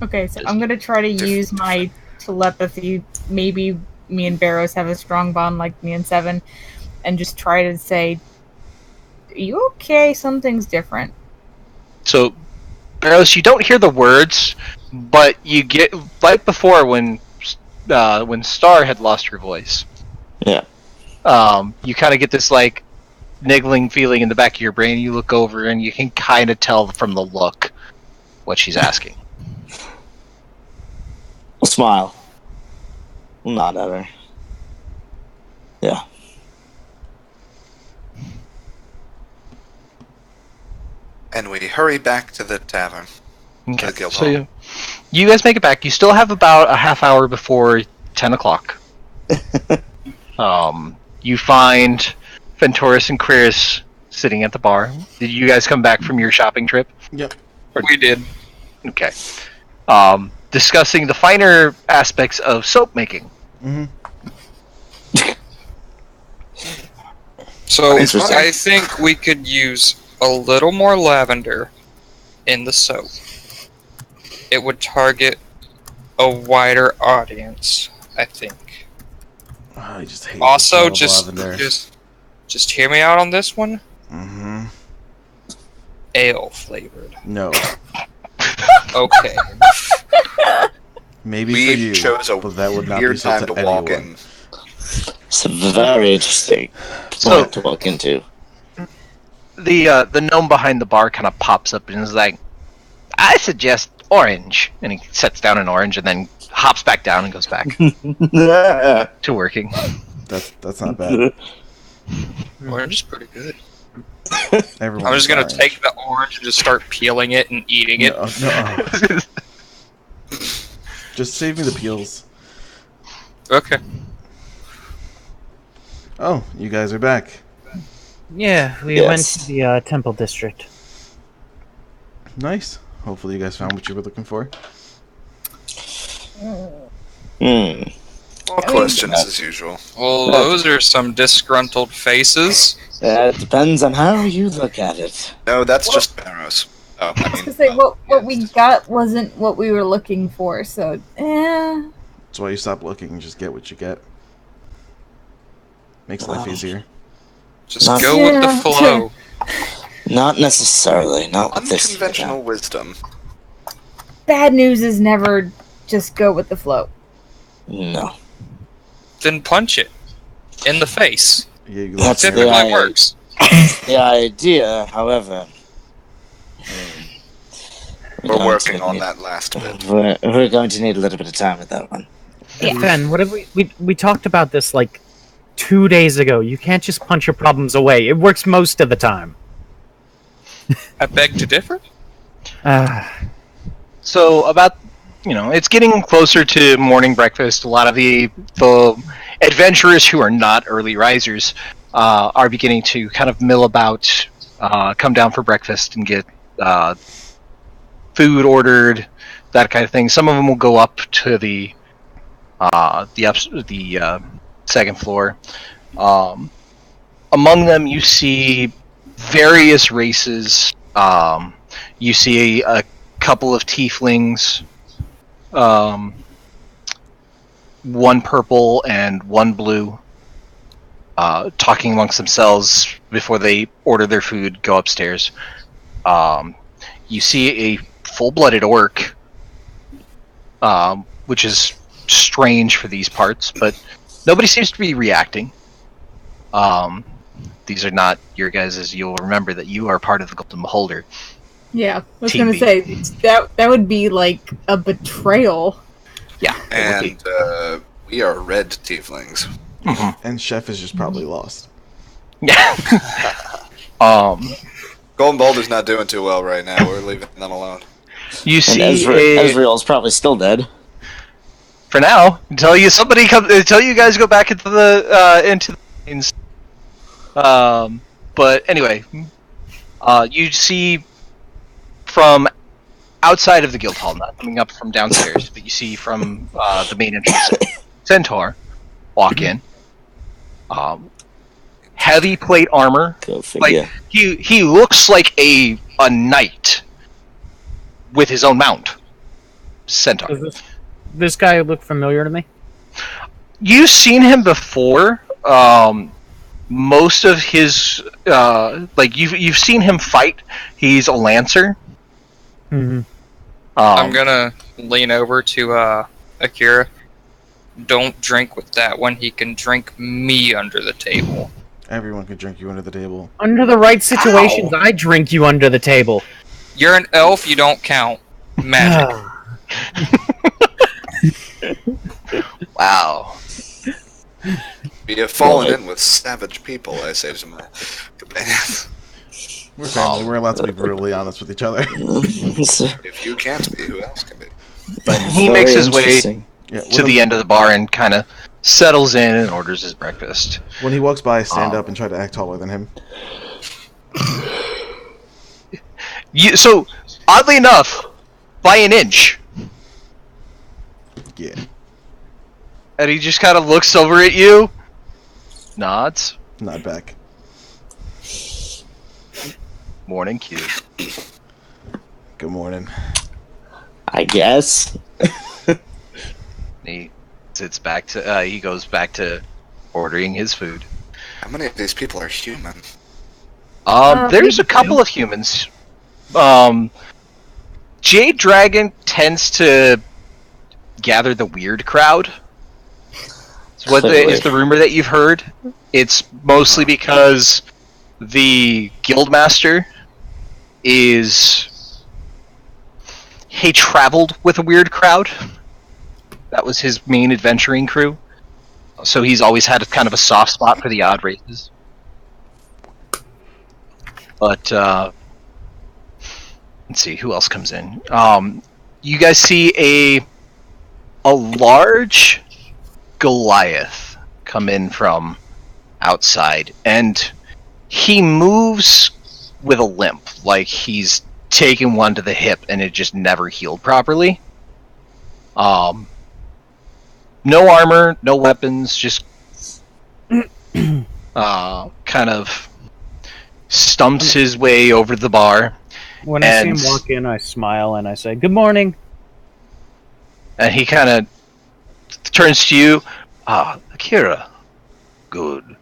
Okay, so I'm gonna try to use my telepathy. Maybe me and Barrows have a strong bond like me and Seven, and just try to say, "Are you okay? Something's different." So, Barrows, you don't hear the words, but you get, like before when Star had lost her voice. Yeah. You kind of get this like niggling feeling in the back of your brain. You look over and you can kind of tell from the look what she's asking. I'll smile. I'll nod at her. Yeah. And we hurry back to the tavern. Okay. The guild So hall. you guys make it back. You still have about a half hour before 10 o'clock. You find Venturus and Quiris sitting at the bar. Did you guys come back from your shopping trip? Yep. We did. Okay. Discussing the finer aspects of soap making. Mm-hmm. So Interesting. I think we could use a little more lavender in the soap. It would target a wider audience, I think. I just hate Also, the smell of lavender. just hear me out on this one. Mm-hmm. Ale flavored. No. Okay. Maybe We for you, chose a but that would not be weird so time to to walk anyone. in. It's a very interesting So- point to walk into. The gnome behind the bar kind of pops up and is like, "I suggest orange," and he sets down an orange and then hops back down and goes back to working. That's not bad. Orange is pretty good. Everyone. I'm just gonna take the orange and just start peeling it and eating it. No. Just save me the peels. Okay. Oh, you guys are back. Yeah, we Yes. went to the Temple District. Nice. Hopefully you guys found what you were looking for. Hmm. All questions as usual. Well, those are some disgruntled faces. It depends on how you look at it. No, that's just Barrows. Oh, I I was mean, gonna say what yes. we got wasn't what we were looking for, so That's why you stop looking and just get what you get. Makes life Wow. easier. Just Not- go with the Yeah. flow. Not necessarily. Not with this. Unconventional wisdom. bad news is never just go with the flow. No. then punch it in the face. Yeah, you That's lost the Typically eye. works. The idea, however, We're working on that last bit. We're going to need a little bit of time with that one. Yeah. Fen, what have we talked about this like 2 days ago. You can't just punch your problems away. It works most of the time. I beg to differ. So about, it's getting closer to morning breakfast. A lot of the adventurers who are not early risers are beginning to kind of mill about, come down for breakfast and get food ordered, that kind of thing. Some of them will go up to the second floor. Among them, you see various races. You see a couple of tieflings, one purple and one blue, talking amongst themselves before they order their food, go upstairs. You see a full-blooded orc, which is strange for these parts, but nobody seems to be reacting. These are not your guys, as you'll remember that you are part of the Golden Beholder. Yeah, I was Team gonna B. say that would be like a betrayal. Yeah, it would be. And we are red tieflings. And Chef is just probably lost. Yeah. Golden Boulder's not doing too well right now. We're leaving them alone. You And see Ezreal's probably still dead. for now until you guys go back into the lanes. But anyway, you see from outside of the guild hall, not coming up from downstairs, but you see from the main entrance, Centaur walk in. Heavy plate armor. Go figure. Like he looks like a knight with his own mount. Centaur. Does this guy look familiar to me? You've seen him before. Most of his you've seen him fight. He's a lancer. Mm-hmm. I'm gonna lean over to Akira. Don't drink with that one. He can drink me under the table. Everyone can drink you under the table. Under the right situations, I drink you under the table. You're an elf. You don't count. Magic. Wow. We have fallen in with savage people, I say to my companions. We're family. We're allowed to be brutally honest with each other. If you can't be, who else can be? But he Very makes his way interesting. Yeah, to the end of the bar and kind of settles in and orders his breakfast. When he walks by, I stand up and try to act taller than him. So, oddly enough, by an inch. Yeah. And he just kind of looks over at you, nods. Not back. Morning, Q. Good morning. I guess. He sits back to. He goes back to ordering his food. How many of these people are human? There's a couple of humans. Jade Dragon tends to gather the weird crowd. Is the rumor that you've heard? It's mostly because the guildmaster he traveled with a weird crowd. That was his main adventuring crew. So he's always had kind of a soft spot for the odd races. But let's see who else comes in. You guys see a large Goliath come in from outside, and he moves with a limp, like he's taken one to the hip and it just never healed properly. No armor, no weapons, just kind of stumps his way over the bar. When I see him walk in, I smile and I say, "Good morning." And he kind of turns to you. Akira. Good.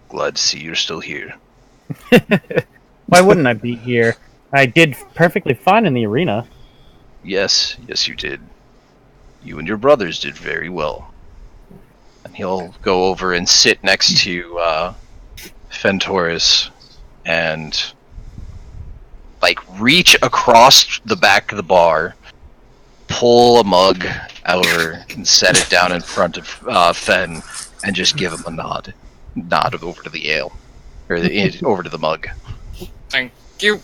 Glad to see you're still here. Why wouldn't I be here? I did perfectly fine in the arena. Yes, you did. You and your brothers did very well. And he'll go over and sit next to Fentoris and like reach across the back of the bar, pull a mug over and set it down in front of Fen, and just give him a nod over to the ale, or over to the mug. Thank you.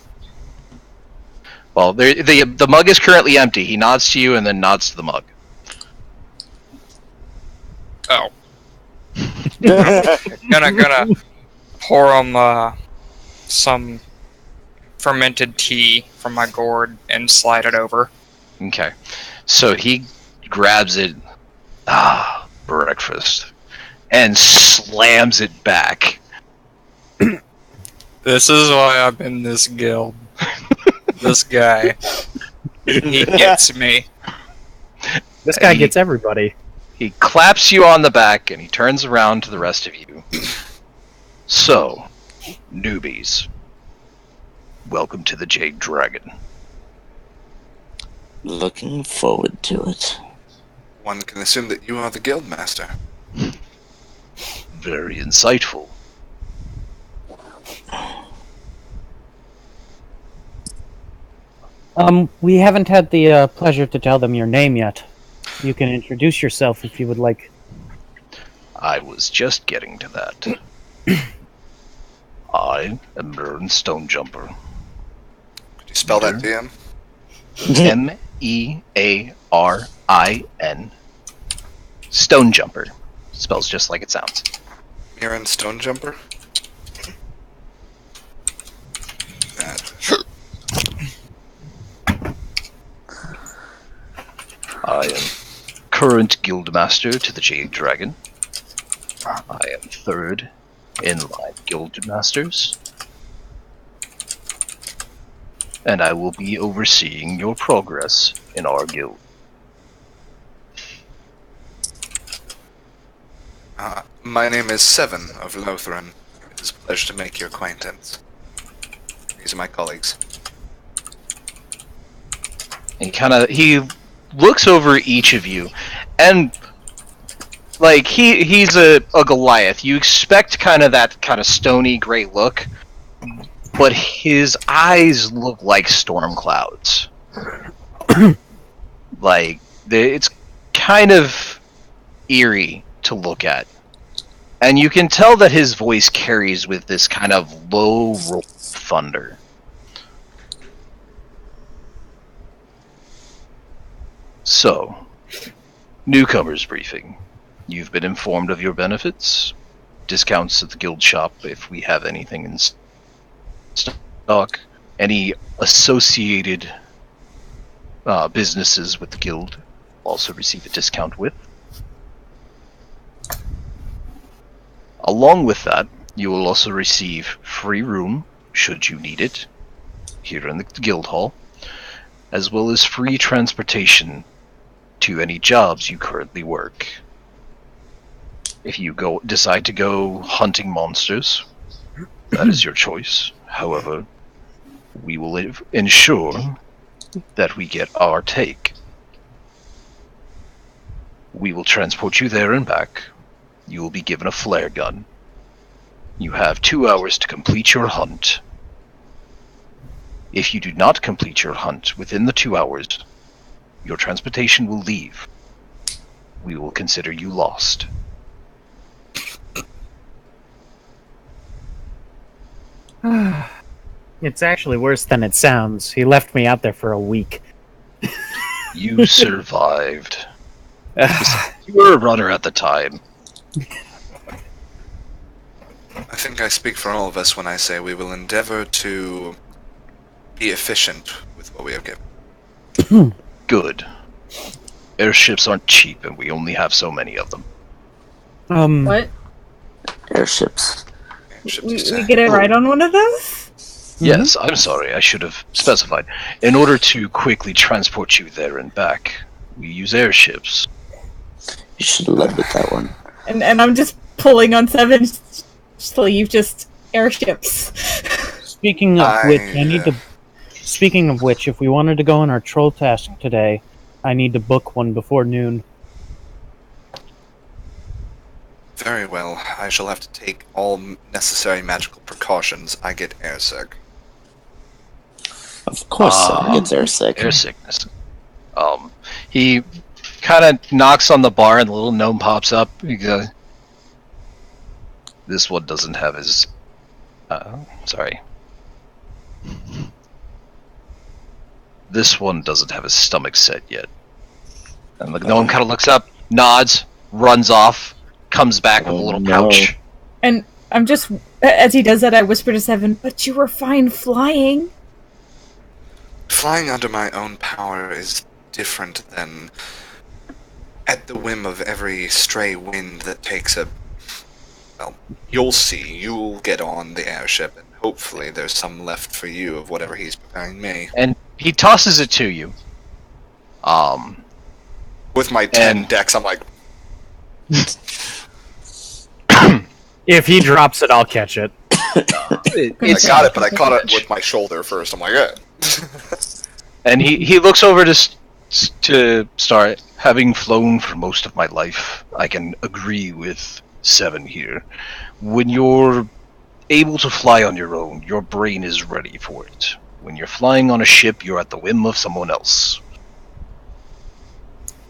Well, the mug is currently empty. He nods to you and then nods to the mug. Oh. gonna pour him some fermented tea from my gourd and slide it over. Okay. So he grabs it, breakfast, and slams it back. This is why I'm in this guild. This guy. He gets me. This guy gets everybody. He claps you on the back and he turns around to the rest of you. So, newbies, welcome to the Jade Dragon. Looking forward to it. One can assume that you are the guild master. Very insightful. We haven't had the pleasure to tell them your name yet. You can introduce yourself if you would like. I was just getting to that. I am Mern Stonejumper. Could you spell that, DM? M-E-A-R-I-N. Stonejumper. Spells just like it sounds. Mirren Stonejumper? That. I am current guildmaster to the Jade Dragon. I am third in line guildmasters. And I will be overseeing your progress in our guild. My name is Seven of Lothran. It is a pleasure to make your acquaintance. These are my colleagues. And he looks over each of you, and like he's a Goliath. You expect that kind of stony gray look, but his eyes look like storm clouds. It's kind of eerie to look at. And you can tell that his voice carries with this kind of low roll thunder. So, newcomers briefing. You've been informed of your benefits, discounts at the guild shop if we have anything in stock, any associated businesses with the guild also receive a discount with. Along with that, you will also receive free room, should you need it, here in the guild hall, as well as free transportation to any jobs you currently work. If you decide to go hunting monsters, that is your choice. However, we will ensure that we get our take. We will transport you there and back. You will be given a flare gun. You have 2 hours to complete your hunt. If you do not complete your hunt within the 2 hours, your transportation will leave. We will consider you lost. It's actually worse than it sounds. He left me out there for a week. You survived. You were a runner at the time. I think I speak for all of us when I say we will endeavor to be efficient with what we have given. Good. Airships aren't cheap, and we only have so many of them. What? Airships. We get a ride on one of those? Yes, I'm sorry, I should have specified. In order to quickly transport you there and back, we use airships. You should have led with that one. And I'm just pulling on Seven's sleeve, just airships. Speaking of which, if we wanted to go on our troll task today, I need to book one before noon. Very well. I shall have to take all necessary magical precautions. I get airsick. Of course, someone gets airsick. Air sickness. He kind of knocks on the bar and the little gnome pops up. He goes, this one doesn't have his... sorry. This one doesn't have his stomach set yet. And the gnome kind of looks up, nods, runs off, comes back with a little pouch. And I'm just, as he does that, I whisper to Seven, but you were fine flying. Flying under my own power is different than at the whim of every stray wind that takes a... Well, you'll see. You'll get on the airship, and hopefully there's some left for you of whatever he's preparing me. And he tosses it to you. With my 10 And- decks, I'm like, If he drops it, I'll catch it. I got it, but I caught it with my shoulder first. I'm like, eh. And he looks over to start. Having flown for most of my life, I can agree with Seven here. When you're able to fly on your own, your brain is ready for it. When you're flying on a ship, you're at the whim of someone else.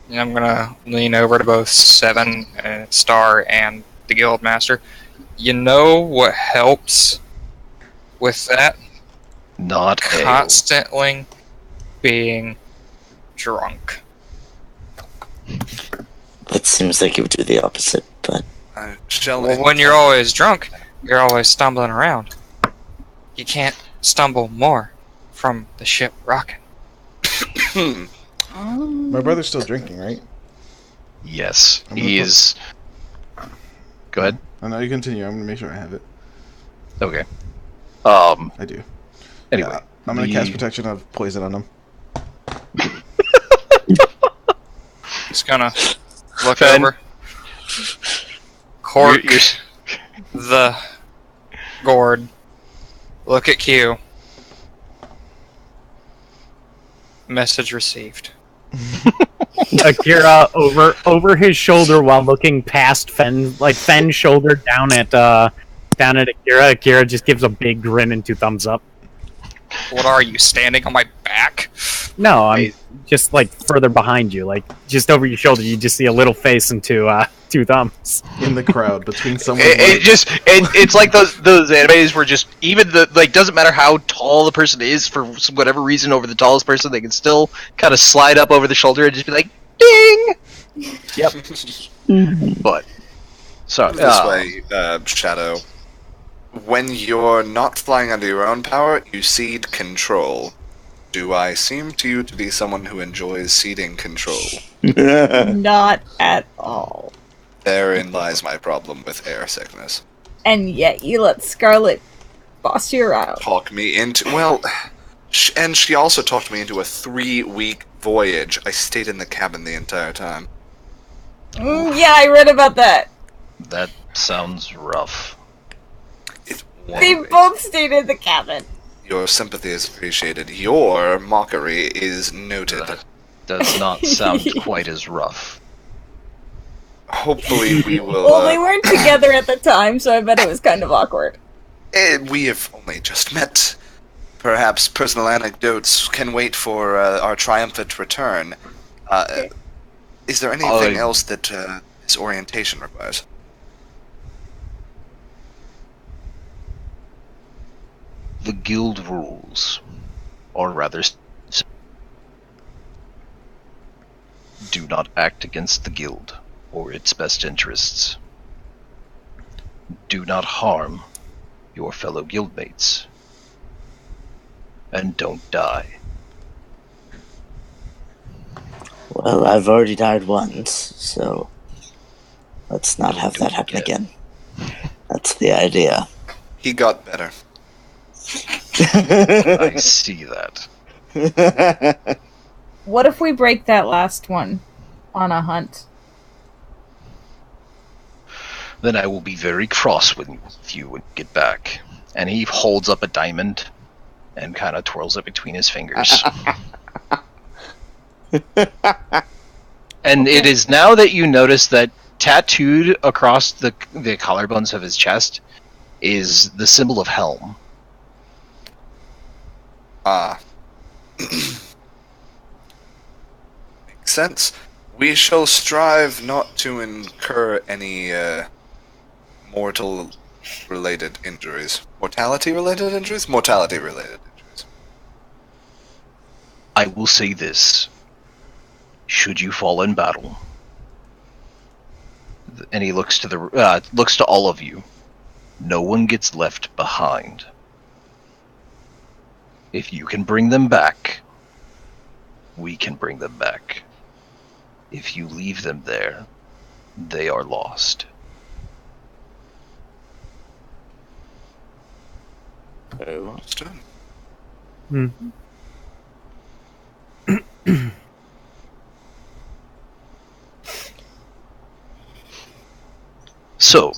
And I'm gonna lean over to both Seven, Star, and the Guildmaster. You know what helps with that? Not ale. Constantly being drunk. It seems like you would do the opposite, but I shall... Well, when you're always drunk, you're always stumbling around. You can't stumble more from the ship rocking. My brother's still drinking, right? Yes, I'm he gonna is. Go ahead. Oh, no, you continue. I'm gonna make sure I have it. Okay. I do. Anyway, Yeah, I'm gonna cast protection of poison on him. Just gonna look Fen. over. Cork You're- the gourd. Look at Q. Message received. Akira over his shoulder while looking past Fen's shoulder down at Akira. Akira just gives a big grin and 2 thumbs up. What are you, standing on my back? No, I'm just further behind you, just over your shoulder. You just see a little face and 2 thumbs. In the crowd, between someone. it's like those animes where just even doesn't matter how tall the person is for whatever reason over the tallest person, they can still kind of slide up over the shoulder and just be like, ding. Yep. But sorry. This way, Shadow. When you're not flying under your own power, you cede control. Do I seem to you to be someone who enjoys ceding control? Not at all. Therein lies my problem with air sickness. And yet you let Scarlet boss you around. Talk me into... Well, and she also talked me into a 3-week voyage. I stayed in the cabin the entire time. Yeah, I read about that. That sounds rough. It They won't be. both stayed in the cabin. Your sympathy is appreciated. Your mockery is noted. That does not sound quite as rough. Hopefully we will... Well, they weren't together at the time, so I bet it was kind of awkward. We have only just met. Perhaps personal anecdotes can wait for our triumphant return. Is there anything else that this orientation requires? The guild rules, or rather, do not act against the guild or its best interests. Do not harm your fellow guildmates. And don't die. well, I've already died once, so let's not have that happen again. That's the idea. He got better. I see that. What if we break that last one on a hunt? Then I will be very cross with you when you get back. And he holds up a diamond and kind of twirls it between his fingers. And it is now that you notice that tattooed across the collarbones of his chest is the symbol of Helm. Makes sense. We shall strive not to incur any mortal-related injuries. Mortality-related injuries? Mortality-related injuries. I will say this. Should you fall in battle, and he looks to all of you, no one gets left behind. If you can bring them back, we can bring them back. If you leave them there, they are lost. Very well. Understood. So,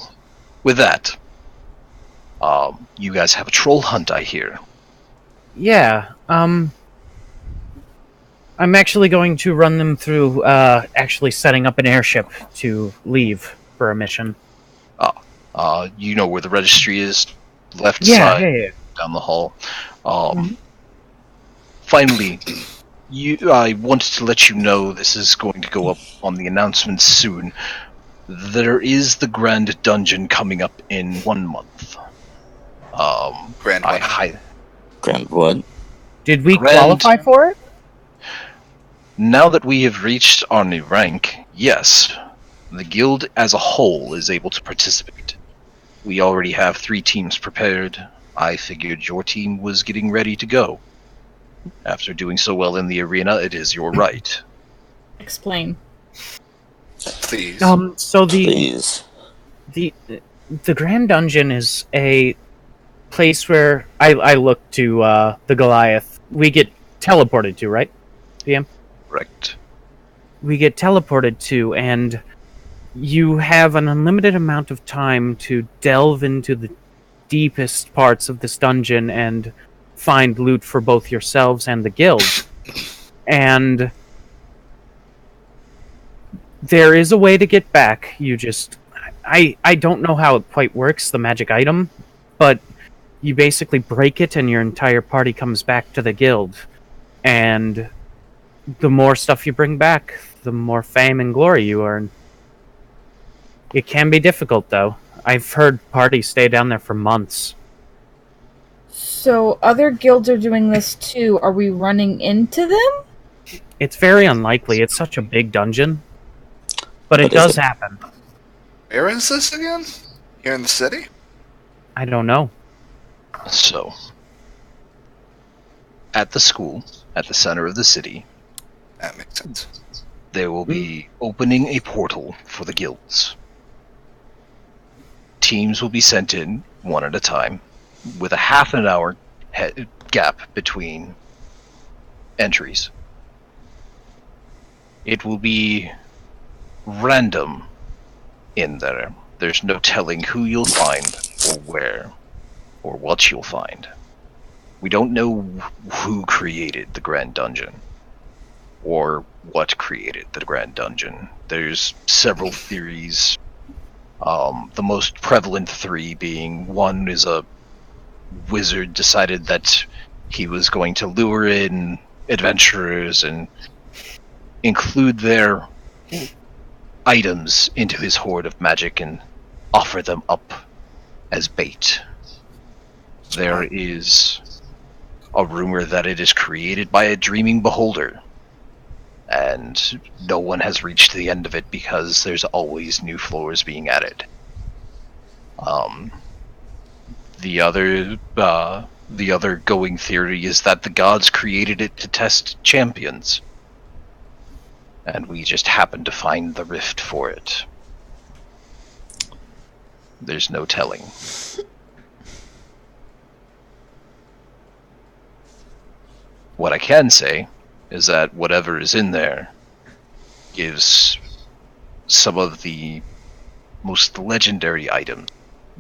with that, you guys have a troll hunt, I hear. Yeah, I'm actually going to run them through, actually setting up an airship to leave for a mission. You know where the registry is, left Yeah, side, yeah. down the hall. Finally, I wanted to let you know, this is going to go up on the announcements soon. There is the Grand Dungeon coming up in 1 month. Grand what? Grand what? Did we Grand- qualify for it? Now that we have reached our new rank, yes, the guild as a whole is able to participate. We already have 3 teams prepared. I figured your team was getting ready to go. After doing so well in the arena, it is your right. Explain. Please. So Please. the Grand Dungeon is a place where I look to the Goliath. We get teleported to, right? PM? Correct. We get teleported to, and you have an unlimited amount of time to delve into the deepest parts of this dungeon and find loot for both yourselves and the guild. And there is a way to get back. You just... I don't know how it quite works, the magic item, but you basically break it and your entire party comes back to the guild. And the more stuff you bring back, the more fame and glory you earn. It can be difficult, though. I've heard parties stay down there for months. So other guilds are doing this too. Are we running into them? It's very unlikely. It's such a big dungeon. But it But is does it- happen. Where is this again? Here in the city? I don't know. So, at the school, at the center of the city, That makes sense. there will be opening a portal for the guilds. Teams will be sent in, one at a time, with a half an hour gap between entries. It will be random in there. There's no telling who you'll find, or where, or what you'll find. We don't know who created the Grand Dungeon, or what created the Grand Dungeon. There's several theories. The most prevalent 3 being, one is a wizard decided that he was going to lure in adventurers and include their items into his hoard of magic and offer them up as bait. There is a rumor that it is created by a dreaming beholder, and no one has reached the end of it because there's always new floors being added. The other going theory is that the gods created it to test champions, and we just happened to find the rift for it. There's no telling. What I can say is that whatever is in there gives some of the most legendary items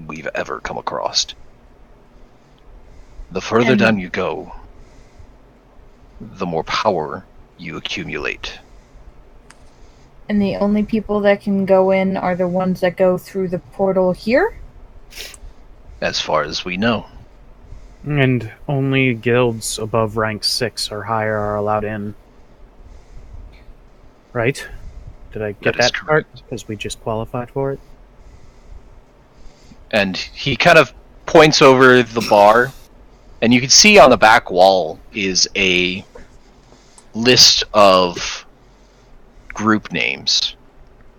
we've ever come across. The further And- down you go, the more power you accumulate. And the only people that can go in are the ones that go through the portal here? As far as we know. And only guilds above rank 6 or higher are allowed in. Right? Did I get That is that part? Because we just qualified for it? And he kind of points over the bar, and you can see on the back wall is a list of group names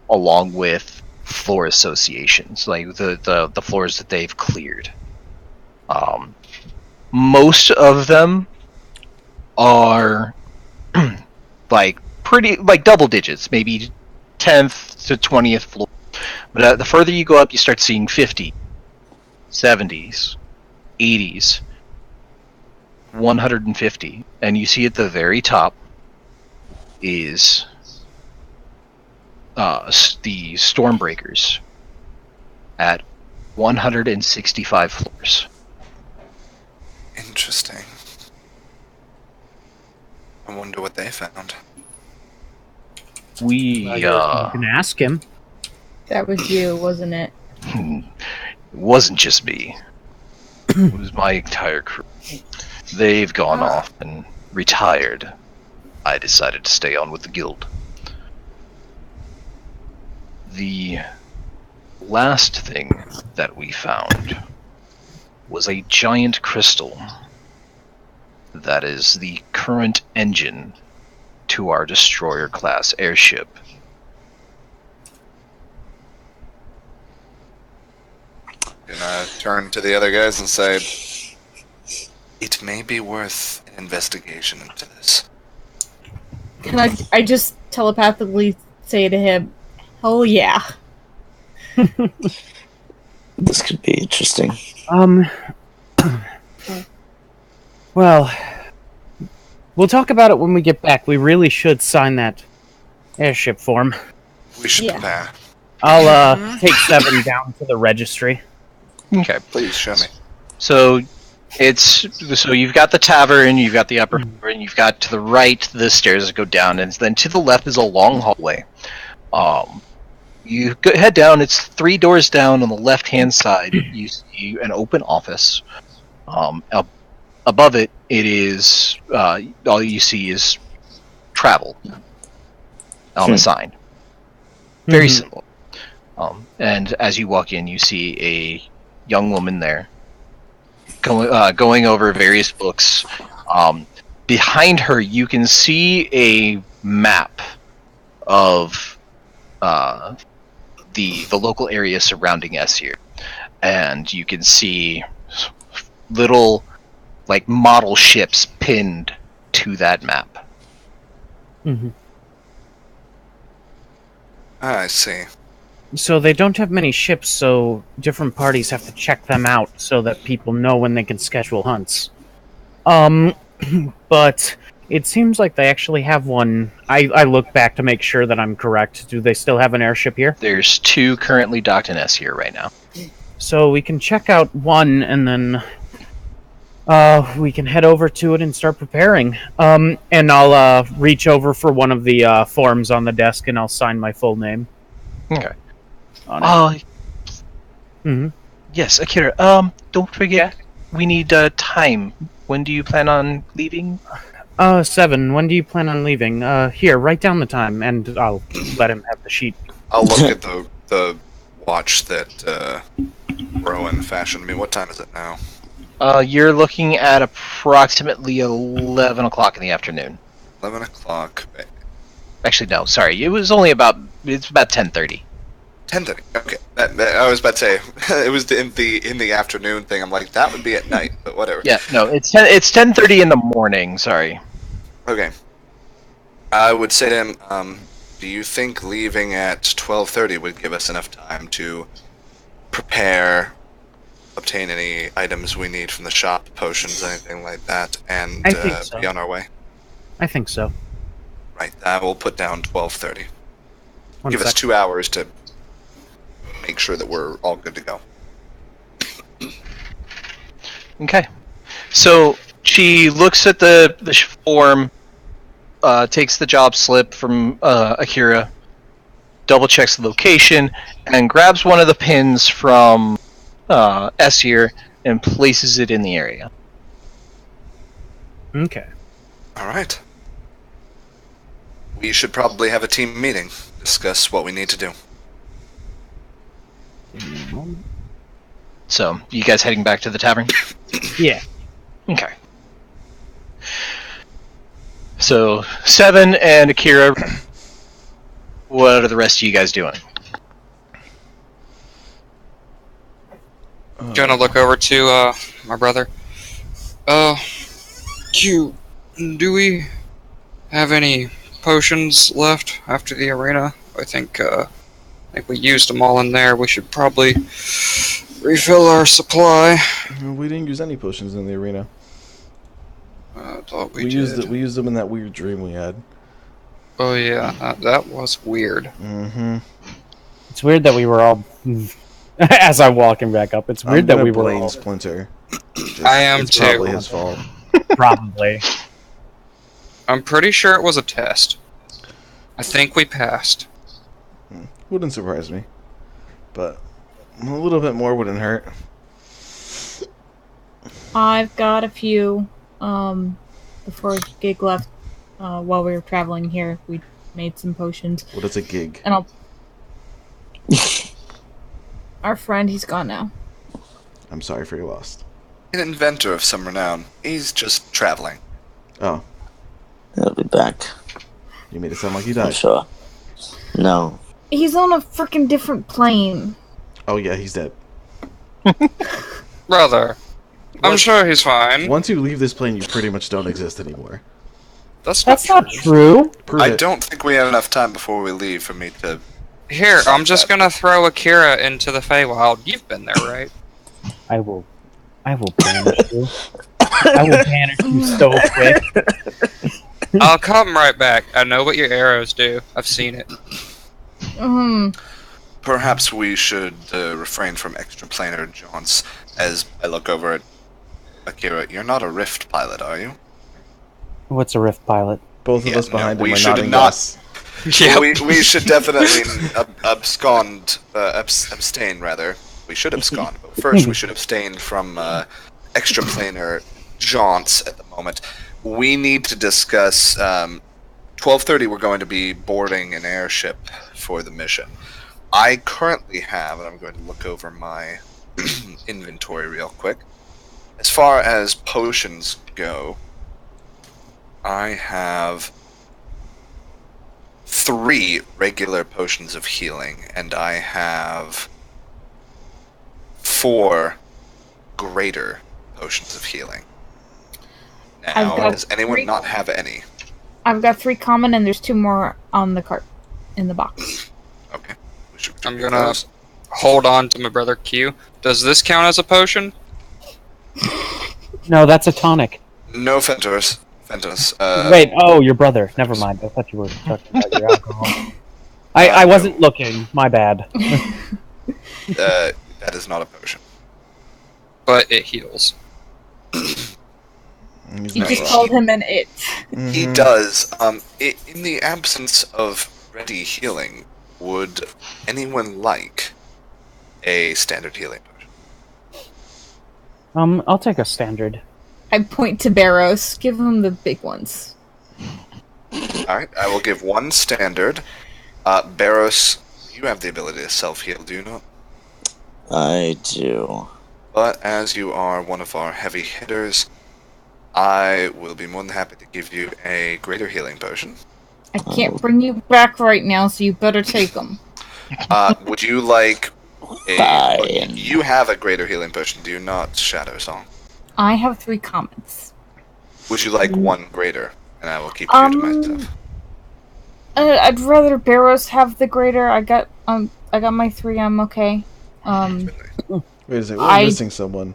along with floor associations, like the floors that they've cleared. Most of them are like pretty like double digits, maybe 10th to 20th floor. But the further you go up, you start seeing 50, 70s, 80s, 150, and you see at the very top is the Stormbreakers at 165 floors. Interesting. I wonder what they found. We You can ask him. That was you, wasn't it? it wasn't just me. It was my entire crew. They've gone off and retired. I decided to stay on with the guild. The last thing that we found was a giant crystal that is the current engine to our destroyer-class airship. Gonna turn to the other guys and say, it may be worth an investigation into this. Can I just telepathically say to him, "Hell yeah." This could be interesting. Well, we'll talk about it when we get back. We really should sign that airship form. We should Yeah. prepare. I'll take 7 down to the registry. Okay. Please show me. So you've got the tavern, you've got the upper floor, and you've got to the right the stairs that go down, and then to the left is a long hallway. You head down. It's 3 doors down on the left-hand side. You see an open office. Above it, it is all you see is travel on the sign. Very simple. And as you walk in, you see a young woman there going over various books. Behind her, you can see a map of the local area surrounding Essir, and you can see little like model ships pinned to that map. I see. So they don't have many ships, so different parties have to check them out so that people know when they can schedule hunts. But it seems like they actually have one. I look back to make sure that I'm correct. Do they still have an airship here? There's 2 currently docked in Essir right now. So we can check out one, and then we can head over to it and start preparing. And I'll reach over for one of the forms on the desk, and I'll sign my full name. Okay. On it. Yes, Akira. Don't forget, we need time. When do you plan on leaving? 7. When do you plan on leaving? Here, write down the time, and I'll let him have the sheet. I'll look at the watch that Rowan fashioned me. What time is it now? You're looking at approximately 11 o'clock in the afternoon. 11 o'clock. Actually, no, sorry. It's about 10:30. 10:30. Okay. I was about to say it was in the afternoon thing. I'm like, that would be at night, but whatever. Yeah, no, it's 10:30 in the morning. Sorry. Okay. I would say to him, do you think leaving at 12:30 would give us enough time to prepare, obtain any items we need from the shop, potions, anything like that, and I think so. be on our way? I think so. Right. I will put down 12:30. One Give us sec. 2 hours to make sure that we're all good to go. Okay. So she looks at the form, takes the job slip from Akira, double checks the location, and grabs one of the pins from S here and places it in the area. Okay. All right. We should probably have a team meeting, discuss what we need to do. So, you guys heading back to the tavern? Yeah. Okay. So, Seven and Akira, what are the rest of you guys doing? Gonna look over to my brother. Q, do we have any potions left after the arena? I think we used them all in there. We should probably refill our supply. We didn't use any potions in the arena. I thought we used did. we used them in that weird dream we had. Oh yeah, that was weird. Mm-hmm. It's weird that we were all. As I'm walking back up, it's weird that we were blame all. Splinter. I am it's too. probably his fault. Probably. I'm pretty sure it was a test. I think we passed. Wouldn't surprise me. But a little bit more wouldn't hurt. I've got a few. Before Gig left, while we were traveling here, we made some potions. What is a gig? And I'll. Our friend, he's gone now. I'm sorry for your loss. An inventor of some renown. He's just traveling. Oh, He'll be back. you made it sound like he I'm died. sure. No. He's on a freaking different plane. Oh yeah, he's dead. Brother, I'm sure he's fine. Once you leave this plane, you pretty much don't exist anymore. That's not true. Prove I it. don't think we have enough time before we leave for me to... Here, I'm just gonna throw Akira into the Feywild. You've been there, right? I will banish you. I will banish you so quick. I'll come right back. I know what your arrows do. I've seen it. Perhaps we should refrain from extraplanar jaunts. As I look over at Akira, you're not a Rift pilot, are you? What's a Rift pilot? Both of Yeah, us behind no, him we are should nodding not- yes. Yeah. We should definitely abstain, rather. We should abscond, but first we should abstain from extraplanar jaunts at the moment. We need to discuss... 12:30 we're going to be boarding an airship for the mission. I currently have, and I'm going to look over my inventory real quick. As far as potions go, I have 3 regular potions of healing, and I have 4 greater potions of healing. I've Now, got does anyone 3. not have any? I've got 3 common, and there's 2 more on the cart in the box. Okay. We should I'm do gonna those. hold on to my brother Q. Does this count as a potion? No, that's a tonic. No Fentos. Fentos. Wait, oh, your brother. Never mind. I thought you were talking about your alcohol. I wasn't looking. My bad. That is not a potion. But it heals. He's You not just wrong. called him an it. He does. In the absence of ready healing, would anyone like a standard healing potion? I'll take a standard. I point to Barrows. Give him the big ones. Alright, I will give 1 standard. Barros, you have the ability to self-heal, do you not? I do. But as you are one of our heavy hitters, I will be more than happy to give you a greater healing potion. I can't bring you back right now, so you better take them. Would you like a... Fine. You have a greater healing potion, do you not, Shadow Song? I have 3 commons. Would you like 1 greater? And I will keep 2 to myself. I'd rather Barrows have the greater. I got my 3. I'm okay. Wait a second, we're I- missing someone.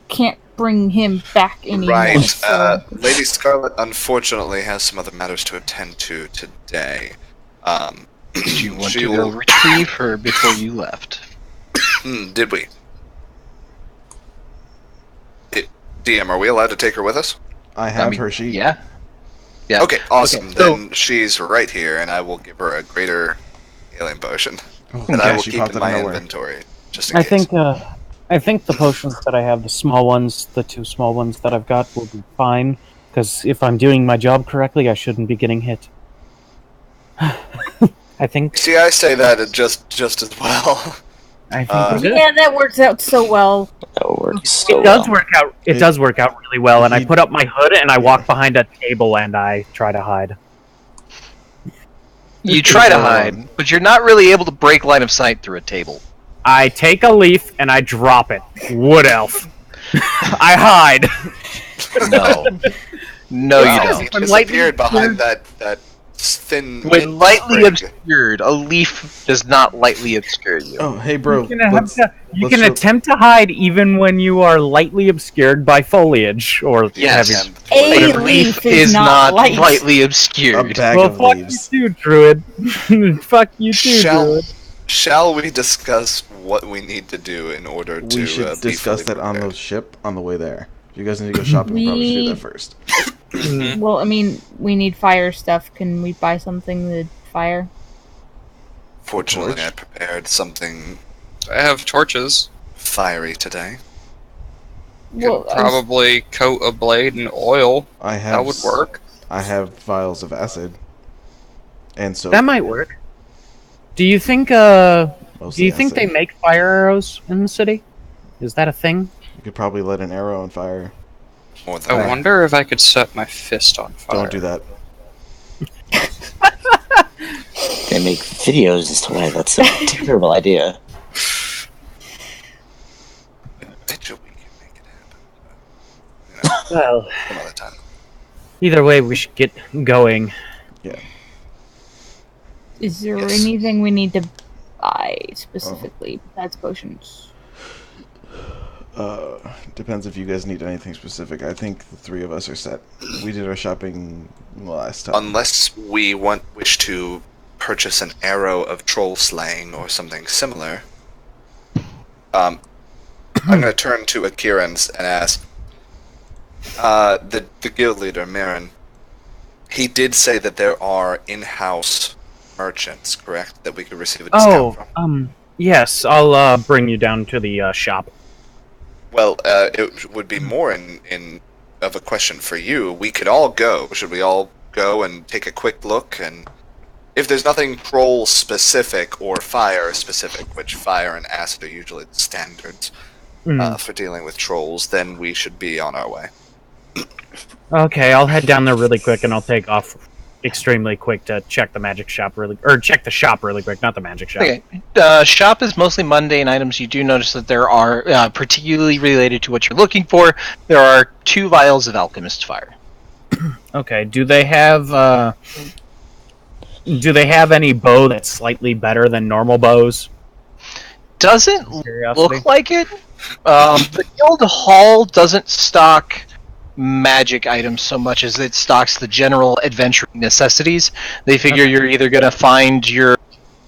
Can't bring him back anymore. Right. so- Lady Scarlet unfortunately has some other matters to attend to today. Did you want she to go will- retrieve her before you left? Did we? DM, are we allowed to take her with us? I have I mean, her sheet. Yeah. Yeah. Okay, awesome. Okay, so- Then she's right here, and I will give her a greater healing potion. Oh, And I yeah, will she keep popped in out of my nowhere. inventory, just in I case. think the potions that I have, the small ones, the 2 small ones that I've got, will be fine. Because if I'm doing my job correctly, I shouldn't be getting hit. I think. See, I say that just as well. I think. Yeah, that works out so well. That works so It does well. work out. It It- does work out really well, and I he- put up my hood and I walk behind a table and I try to hide. You try to Hold on. hide, but you're not really able to break line of sight through a table. I take a leaf and I drop it. Wood elf. I hide. No. No, you Wow, don't. He When lightning disappeared behind that thin. When lightly sprig. obscured, a leaf does not lightly obscure you. Oh, hey, bro. You can, attempt to, you let's can show- attempt to hide even when you are lightly obscured by foliage or Yes. heavy. A But leaf is not light. lightly A obscured. bag Well, of fuck leaves. you too, Druid. Fuck you too, Druid. Shall we discuss what we need to do in order to? We should be discuss fully that on the prepared? ship on the way there. If you guys need to go shopping, we probably should do that first. Well, I mean, we need fire stuff. Can we buy something to fire? Fortunately, Torch? I prepared something I have torches. fiery today. Well, Could probably coat a blade in oil. I have. That would work. I have vials of acid. And so. That might work. Do you think mostly do you think acid. they make fire arrows in the city? Is that a thing? You could probably let an arrow on fire. More I than that. wonder if I could set my fist on fire. Don't do that. They make videos as to why that's a terrible idea. Bet you we can make it happen. Well, Some other time. either way, we should get going. is there Yes. anything we need to buy specifically besides potions? Depends if you guys need anything specific. I think the 3 of us are set. We did our shopping last time. Unless we wish to purchase an arrow of troll slaying or something similar. I'm going to turn to Akira and ask the guild leader Marin. He did say that there are in-house merchants, correct? That we could receive a discount from. Yes, I'll bring you down to the shop. Well, it would be more of a question for you. We could all go. Should we all go and take a quick look? And if there's nothing troll specific or fire specific, which fire and acid are usually the standards for dealing with trolls, then we should be on our way. Okay, I'll head down there really quick, and I'll take off extremely quick to check the magic shop check the shop really quick, not the magic shop. Okay. Shop is mostly mundane items. You do notice that there are, particularly related to what you're looking for, there are 2 vials of alchemist fire. Okay, do they have any bow that's slightly better than normal bows? Doesn't Curiosity. look like it. The guild hall doesn't stock magic items so much as it stocks the general adventuring necessities. They figure you're either going to find your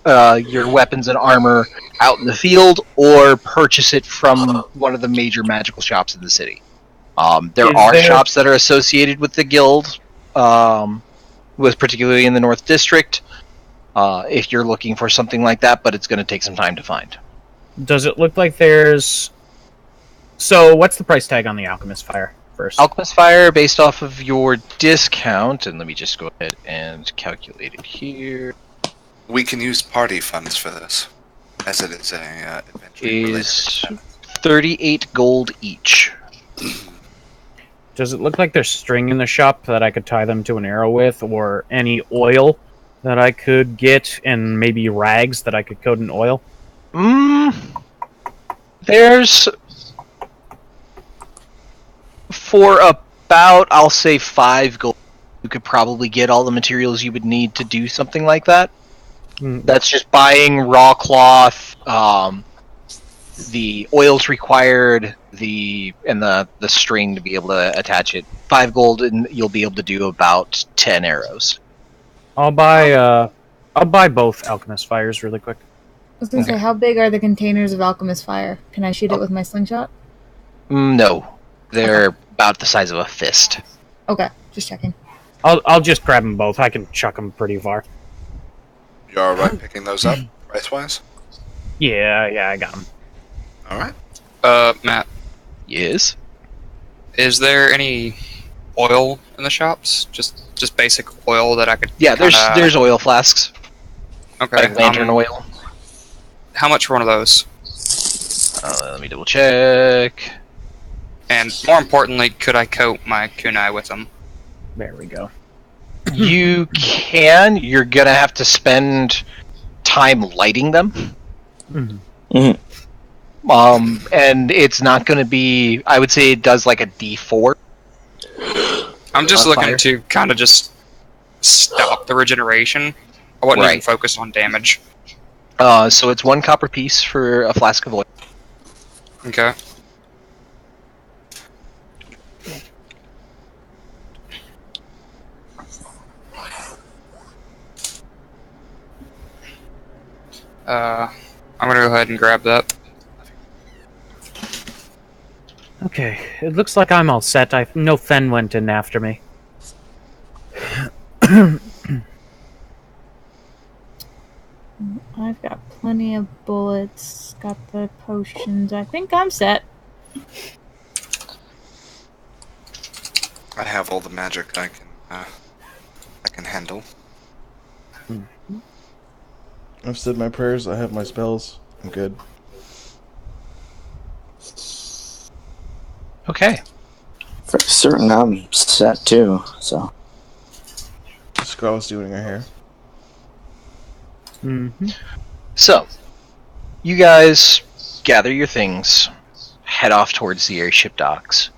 weapons and armor out in the field or purchase it from one of the major magical shops in the city. There Is are there- shops that are associated with the guild, with particularly in the North District, if you're looking for something like that, but it's going to take some time to find. Does it look like there's... So, what's the price tag on the alchemist fire first? Alchemist Fire, based off of your discount, and let me just go ahead and calculate it here, We can use party funds for this, as it is a adventure-related is event. 38 gold each. Does it look like there's string in the shop that I could tie them to an arrow with, or any oil that I could get, and maybe rags that I could coat in oil? There's... For about, I'll say 5 gold, you could probably get all the materials you would need to do something like that. That's just buying raw cloth, the oils required, the string to be able to attach it. 5 gold, and you'll be able to do about 10 arrows. I'll buy both alchemist fires really quick. I was gonna say, how big are the containers of alchemist fire? Can I shoot it with my slingshot? No, they're about the size of a fist. Okay, just checking. I'll just grab them both. I can chuck them pretty far. You're alright picking those up, price-wise? Yeah, I got them. Alright. Matt, Yes. is there any oil in the shops? Just basic oil that I could. Yeah, kinda- there's oil flasks, Okay. like lantern oil. How much for one of those? Let me double check. And more importantly, could I coat my kunai with them? There we go. You can. You're gonna have to spend time lighting them. And it's not gonna be. I would say it does like a D4. I'm just On looking fire? to kind of just stop the regeneration. I wasn't even Right. focused on damage. So it's 1 copper piece for a flask of oil. Okay. I'm gonna go ahead and grab that. Okay, it looks like I'm all set. No Fen went in after me. I've got plenty of bullets. Got the potions. I think I'm set. I have all the magic I can handle. I've said my prayers. I have my spells. I'm good. Okay. For certain, I'm set too. So Scarlet's doing her hair. So, you guys gather your things, head off towards the airship docks,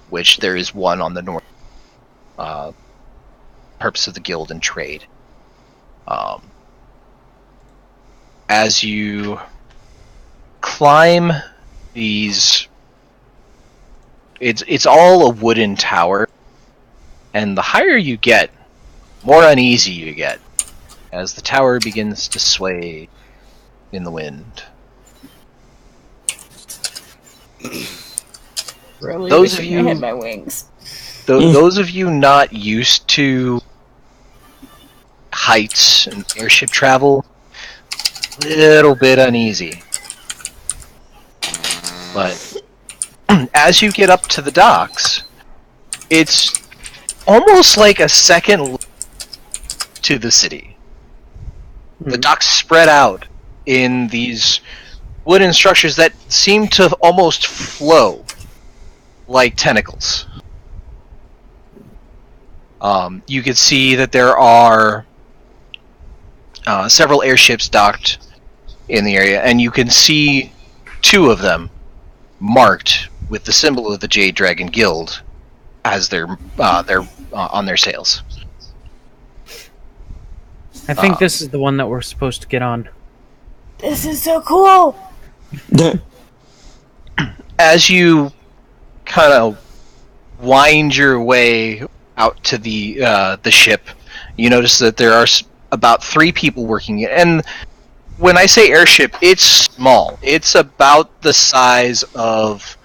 which there is one on the north. Purpose of the guild and trade. As you climb these, it's all a wooden tower, and the higher you get, more uneasy you get, as the tower begins to sway in the wind. Really Those of wishing I you- had my wings. Those of you not used to heights and airship travel, little bit uneasy. But as you get up to the docks, it's almost like a second to the city. The docks spread out in these wooden structures that seem to almost flow like tentacles. You can see that there are several airships docked in the area, and you can see 2 of them marked with the symbol of the Jade Dragon Guild as they're on their sails. I think this is the one that we're supposed to get on. This is so cool! As you kind of wind your way out to the ship, you notice that there are about 3 people working it. And when I say airship, it's small. It's about the size of,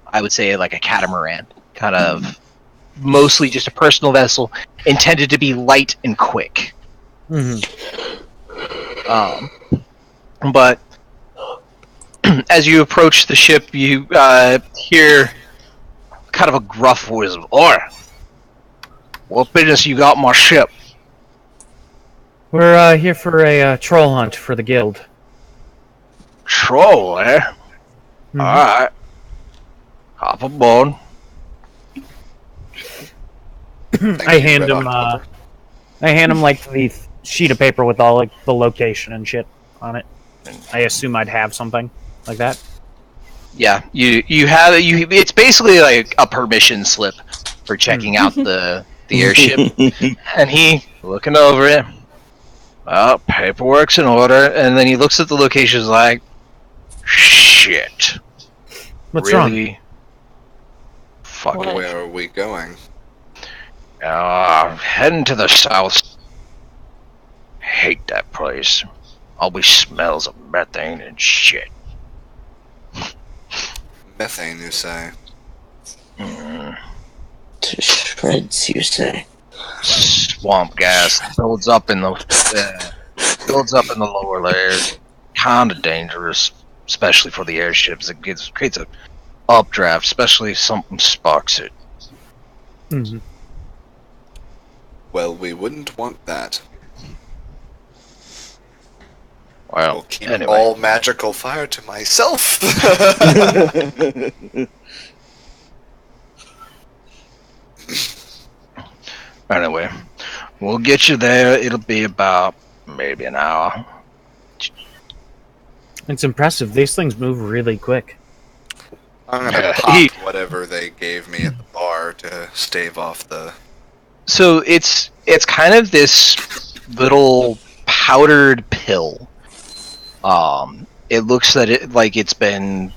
I would say, like a catamaran. Kind of mostly just a personal vessel intended to be light and quick. But as you approach the ship, you hear kind of a gruff voice of, "Oi! What business you got on my ship?" We're here for a troll hunt for the guild. Troll, eh? Alright. Hop aboard. I hand him like the sheet of paper with all like the location and shit on it. And I assume I'd have something like that. Yeah, you have it's basically like a permission slip for checking out the airship. And he looking over it. Well, paperwork's in order, and then he looks at the locations like, shit. What's wrong? Really? Fuck it. Where are we going? Heading to the south. Hate that place. Always smells of methane and shit. Methane, you say? To shreds, you say? Swamp gas builds up in the builds up in the lower layers. Kind of dangerous, especially for the airships. It creates a updraft, especially if something sparks it. Mhm. Well, we wouldn't want that. Well, I'll keep anyway. all magical fire to myself. Anyway, we'll get you there. It'll be about maybe an hour. It's impressive. These things move really quick. I'm gonna pop whatever they gave me at the bar to stave off the. So it's kind of this little powdered pill. It looks that it's been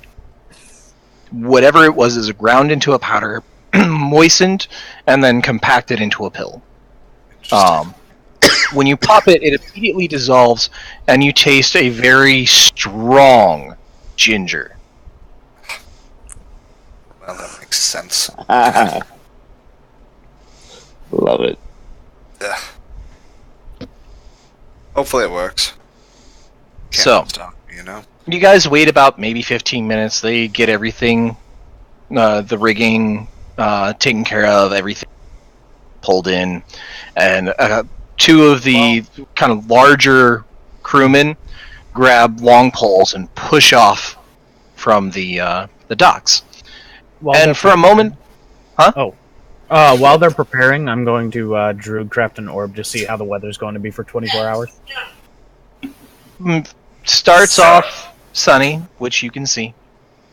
whatever it was is ground into a powder, moistened, and then compacted into a pill. When you pop it, it immediately dissolves, and you taste a very strong ginger. Well, that makes sense. Love it. Ugh. Hopefully it works. So, Stop, you know. you guys wait about maybe 15 minutes. They get everything, the rigging taken care of, everything pulled in, and two of the kind of larger crewmen grab long poles and push off from the docks. And for a moment, while they're preparing, I'm going to Druidcraft an orb to see how the weather's going to be for 24 hours. Starts off sunny, which you can see.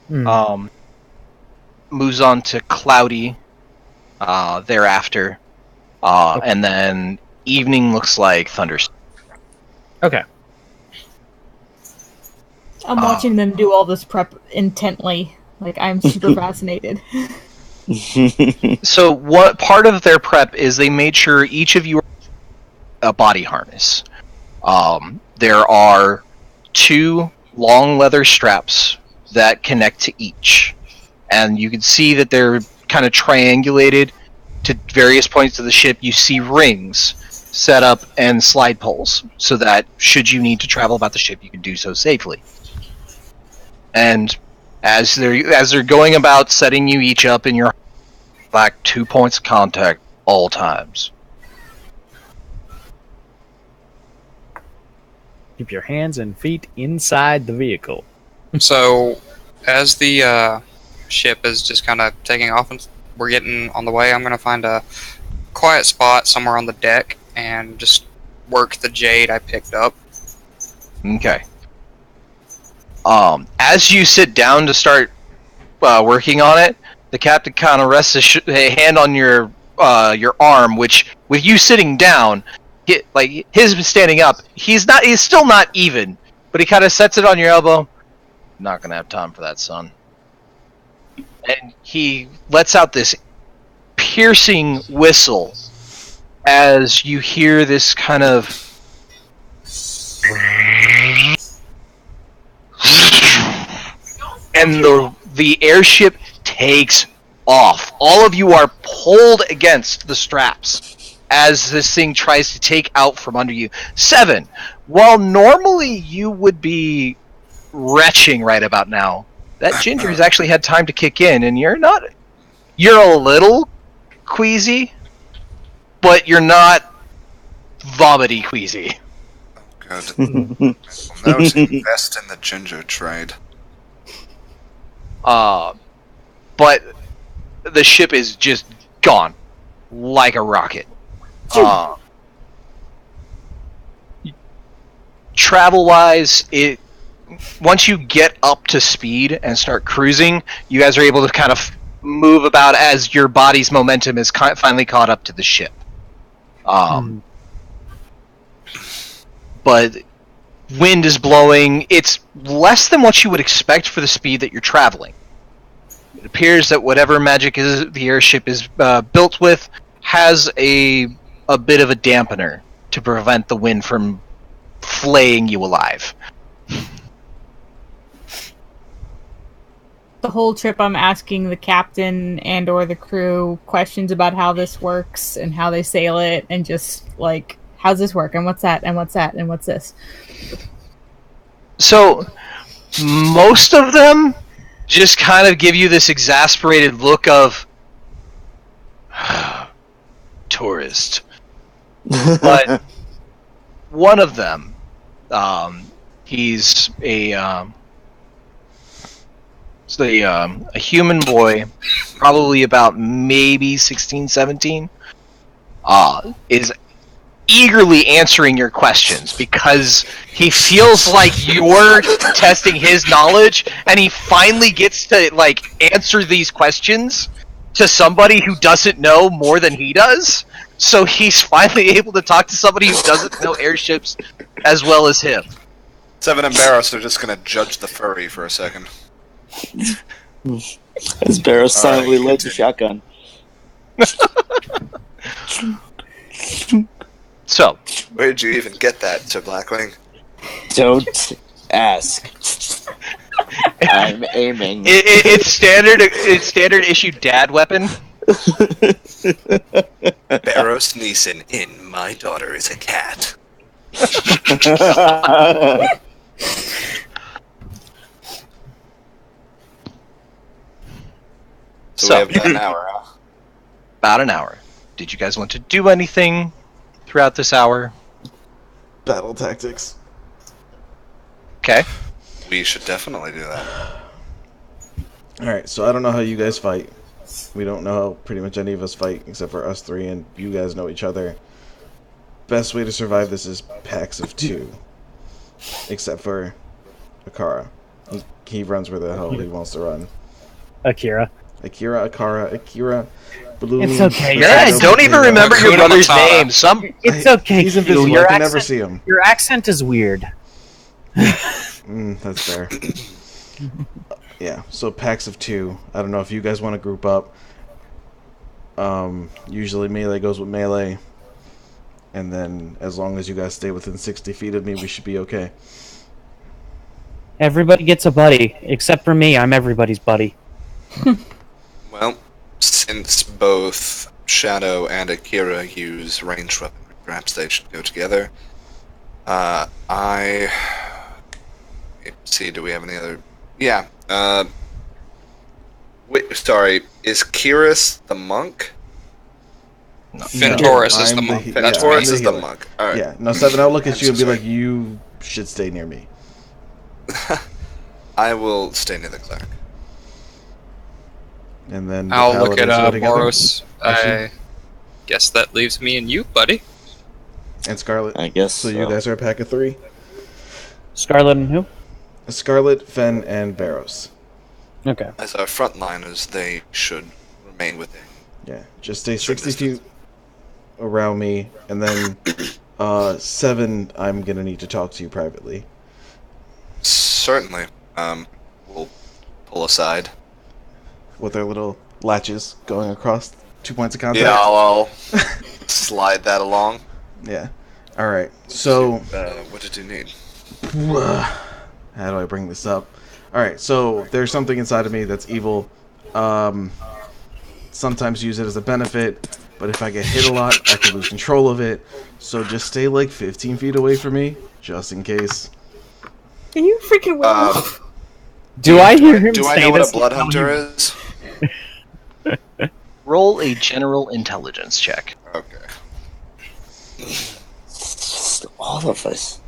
Moves on to cloudy thereafter. And then evening looks like thunderstorm. Okay. I'm watching them do all this prep intently. Like, I'm super fascinated. So what part of their prep is they made sure each of you a body harness. There are 2 long leather straps that connect to each, and you can see that they're kind of triangulated to various points of the ship. You see rings set up and slide poles, so that should you need to travel about the ship, you can do so safely. And as they're going about setting you each up in your back, 2 points of contact all times. Keep your hands and feet inside the vehicle. So, as the ship is just kind of taking off and we're getting on the way, I'm going to find a quiet spot somewhere on the deck and just work the jade I picked up. Okay. As you sit down to start working on it, the captain kind of rests a hand on your arm, which, with you sitting down, his standing up, he's still not even, but he kind of sets it on your elbow. Not gonna have time for that, son. And he lets out this piercing whistle as you hear this kind of and the airship takes off. All of you are pulled against the straps as this thing tries to take out from under you. 7, while normally you would be retching right about now, that ginger has actually had time to kick in, and you're a little queasy, but you're not vomity queasy. Oh, good. Well, now to invest in the ginger trade. But the ship is just gone like a rocket. Travel-wise, once you get up to speed and start cruising, you guys are able to kind of move about as your body's momentum is finally caught up to the ship. But wind is blowing. It's less than what you would expect for the speed that you're traveling. It appears that whatever magic the airship is built with has a bit of a dampener to prevent the wind from flaying you alive. The whole trip I'm asking the captain and or the crew questions about how this works and how they sail it, and just like how's this work? And what's that? And what's that? And what's this? So, most of them just kind of give you this exasperated look of tourist. But one of them, he's a human boy, probably about maybe 16, 17, is eagerly answering your questions because he feels like you're testing his knowledge, and he finally gets to like answer these questions to somebody who doesn't know more than he does. So he's finally able to talk to somebody who doesn't know airships as well as him. Seven and Barros are just gonna judge the furry for a second. As Barrow silently lights a shotgun. So, where did you even get that, Sir Blackwing? Don't ask. I'm aiming. It's standard. It's standard issue dad weapon. Barros Neeson in My Daughter is a Cat. So we have about an hour, huh? About an hour. Did you guys want to do anything throughout this hour? Battle tactics. Okay. We should definitely do that. Alright, so I don't know how you guys fight. We don't know how pretty much any of us fight, except for us three, and you guys know each other. Best way to survive this is packs of 2. Except for Akara. He runs where the hell he wants to run. Akira. Akira, Blue. It's okay. Yeah, don't even remember your Hakuna brother's Matata. name. It's okay. He's Q. invisible. Your I can accent, never see him. Your accent is weird. That's fair. Yeah, so packs of 2. I don't know if you guys want to group up. Usually melee goes with melee. And then as long as you guys stay within 60 feet of me, we should be okay. Everybody gets a buddy, except for me. I'm everybody's buddy. Well, since both Shadow and Akira use ranged weaponry, perhaps they should go together. Let's see, do we have any other... Yeah, wait, sorry, is Kiris the monk? Fintoris is the monk. Fintoris is the monk. Alright. Yeah, no, Seven, I'll look at you and be like, you should stay near me. I will stay near the cleric. And then the I'll look paladins at go together. Boros. I guess that leaves me and you, buddy. And Scarlet. I guess So you guys are a pack of 3? Scarlet and who? Scarlet, Fen, and Barros. Okay. As our frontliners, they should remain within. Yeah, just stay Certain 60 feet around me, and then 7, I'm gonna need to talk to you privately. Certainly. We'll pull aside. With their little latches going across 2 points of contact. Yeah, I'll slide that along. Yeah. Alright, so... what did you need? How do I bring this up? Alright, so there's something inside of me that's evil. Sometimes use it as a benefit, but if I get hit a lot, I can lose control of it. So just stay like 15 feet away from me, just in case. Are you freaking well? Do I hear him Do say I know what this? a blood hunter is? Roll a general intelligence check. Okay. Just all of us.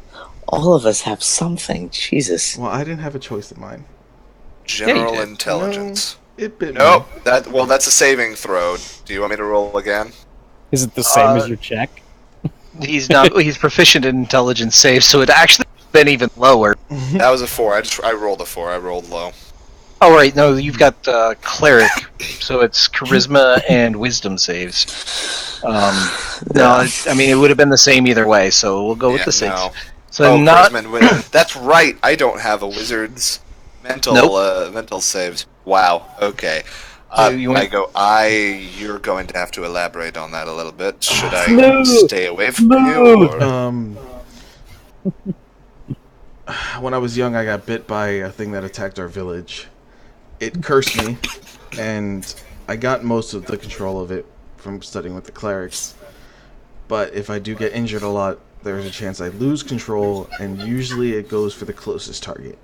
All of us have something. Jesus. Well, I didn't have a choice in mind. General did. intelligence. It bit Nope. me. That's a saving throw. Do you want me to roll again? Is it the same as your check? He's not. He's proficient in intelligence saves, so it actually been even lower. That was a 4. I rolled a 4. I rolled low. Oh right, no, you've got cleric, so it's charisma and wisdom saves. No, I mean it would have been the same either way, so we'll go with the saves. No. So not. Charisma and wisdom. That's right. I don't have a wizard's mental mental saves. Wow. Okay. You want- You're going to have to elaborate on that a little bit. Should I stay away from you? Or? When I was young, I got bit by a thing that attacked our village. It cursed me, and I got most of the control of it from studying with the clerics. but if I do get injured a lot, there's a chance I lose control, and usually it goes for the closest target.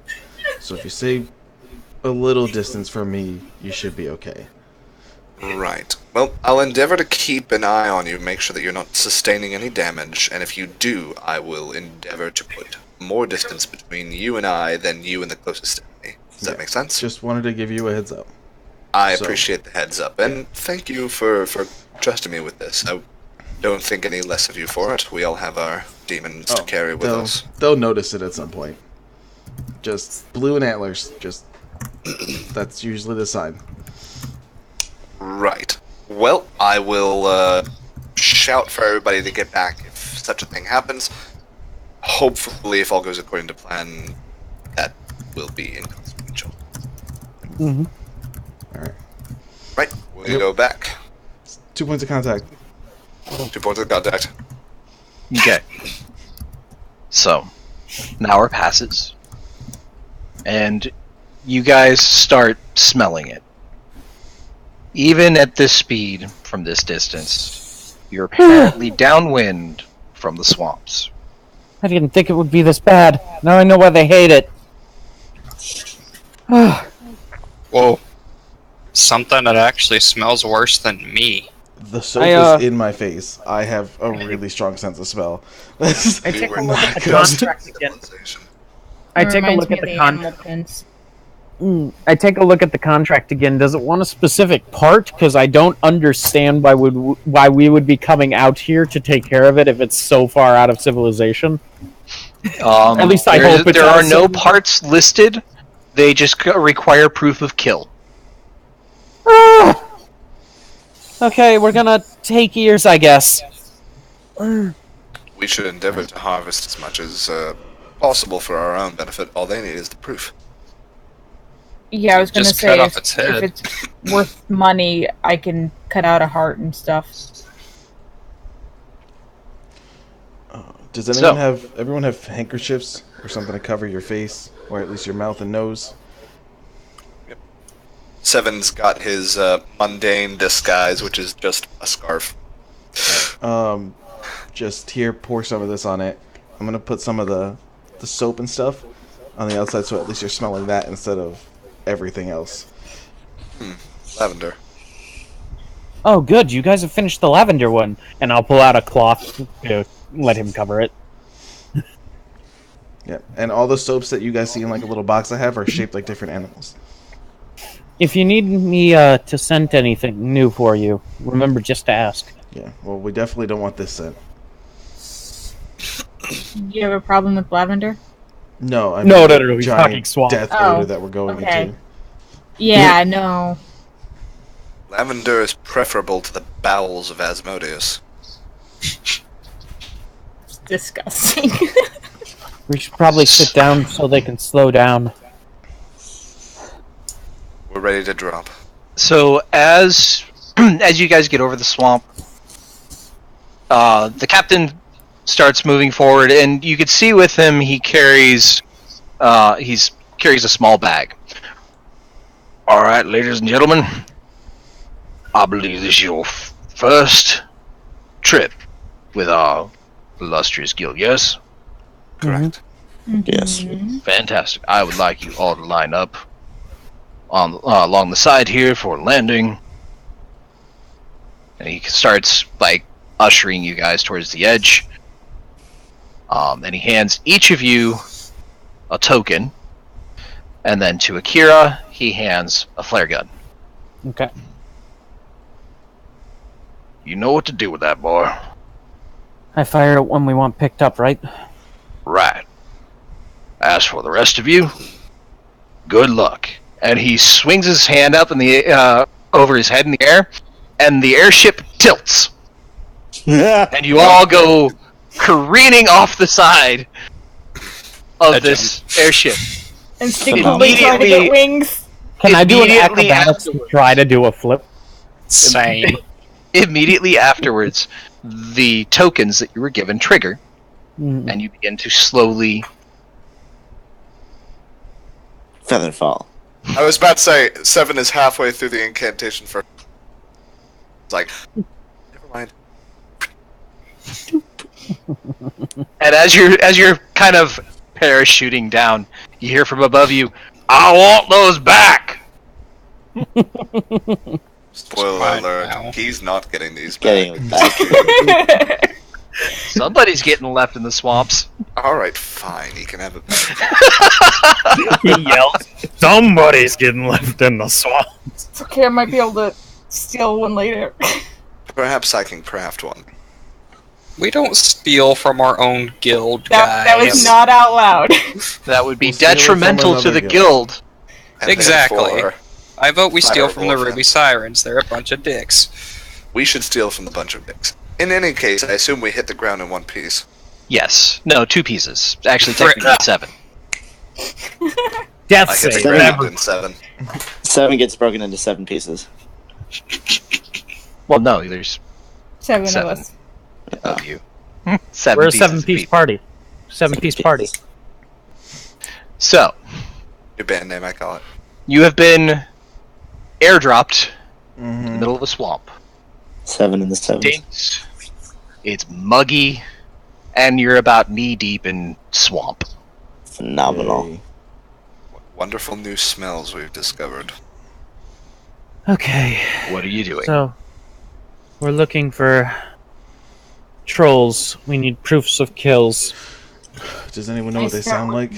So if you stay a little distance from me, you should be okay. Right. Well, I'll endeavor to keep an eye on you, make sure that you're not sustaining any damage, and if you do, I will endeavor to put more distance between you and I than you and the closest enemy. Does that make sense? Just wanted to give you a heads up. I appreciate the heads up, and thank you for trusting me with this. I don't think any less of you for it. We all have our demons to carry with us. They'll notice it at some point. Just blue and antlers. Just that's usually the sign. Right. Well, I will shout for everybody to get back if such a thing happens. Hopefully, if all goes according to plan, that will be inconsequential. Mm-hmm. Alright. Right. We'll go back. 2 points of contact. 2 points of contact. Okay. So, an hour passes, and you guys start smelling it. Even at this speed, from this distance, you're apparently downwind from the swamps. I didn't think it would be this bad. Now I know why they hate it. Whoa. Something that actually smells worse than me. The soap is in my face. I have a really strong sense of smell. I take a look at the contract again. I take a look at the contract. I take a look at the contract again. Does it want a specific part? Because I don't understand why we would be coming out here to take care of it if it's so far out of civilization. At least I hope there are no parts listed. They just require proof of kill. Okay, we're gonna take ears, I guess. We should endeavor to harvest as much as possible for our own benefit. All they need is the proof. Yeah, I was gonna Just say cut off its head. if it's worth money, I can cut out a heart and stuff. Does everyone have handkerchiefs or something to cover your face, or at least your mouth and nose? Yep. Seven's got his mundane disguise, which is just a scarf. Just here, pour some of this on it. I'm gonna put some of the soap and stuff on the outside, so at least you're smelling that instead of everything else. Lavender. Oh, good. You guys have finished the lavender one. And I'll pull out a cloth to let him cover it. Yeah, and all the soaps that you guys see in like a little box I have are shaped like different animals. If you need me to scent anything new for you, remember just to ask. Yeah, well, we definitely don't want this scent. Do you have a problem with lavender? No, I mean No, the fucking giant swamp. death Oh, odor that we're going okay. into. Yeah, no. Lavender is preferable to the bowels of Asmodeus. It's disgusting. We should probably sit down so they can slow down. We're ready to drop. So as you guys get over the swamp, the captain starts moving forward, and you can see with him he carries a small bag. All right, ladies and gentlemen, I believe this is your first trip with our illustrious guild. Yes, Correct. Yes. fantastic. I would like you all to line up on along the side here for landing. And he starts ushering you guys towards the edge. And he hands each of you a token, and then to Akira he hands a flare gun. Okay. You know what to do with that, boy. I fire it when we want picked up, right? Right. As for the rest of you, good luck. And he swings his hand up in the over his head in the air, and the airship tilts. And you all go careening off the side of this airship. And stick trying to get wings. Can I do an Immediately acrobatics to try to do a flip? Same. Immediately afterwards, the tokens that you were given trigger, and you begin to slowly... Feather fall. I was about to say, Seven is halfway through the incantation for... It's like, never mind. And as you're kind of parachuting down, you hear from above you, "I want those back." Spoiler Right alert, now. he's not getting these Getting back. back. Somebody's getting left in the swamps. Alright, fine, he can have it back. He yells, "Somebody's getting left in the swamp." It's okay, I might be able to steal one later. Perhaps I can craft one. We don't steal from our own guild, guys. That was not out loud. That would be We'll steal it from detrimental to another the guild. guild. And Exactly. therefore, I vote we steal from the Firewolf. Ruby Sirens. They're a bunch of dicks. we should steal from the bunch of dicks. In any case, I assume we hit the ground in one piece. Yes. No, 2 pieces. Actually, Frick. technically 7. Death I hit the save. ground Never. in 7. 7 gets broken into 7 pieces. Well, no, there's 7 7. of us. of you. 7 We're a pieces 7-piece of party. 7-piece party. So, Your band name, I call it. you have been airdropped in the Mm-hmm. middle of a swamp. 7 in the 7. Stinks. It's muggy, and you're about knee deep in swamp. Phenomenal. Wonderful new smells we've discovered. Okay, What are you doing? so we're looking for trolls. We need proofs of kills. Does anyone know what they I start sound like?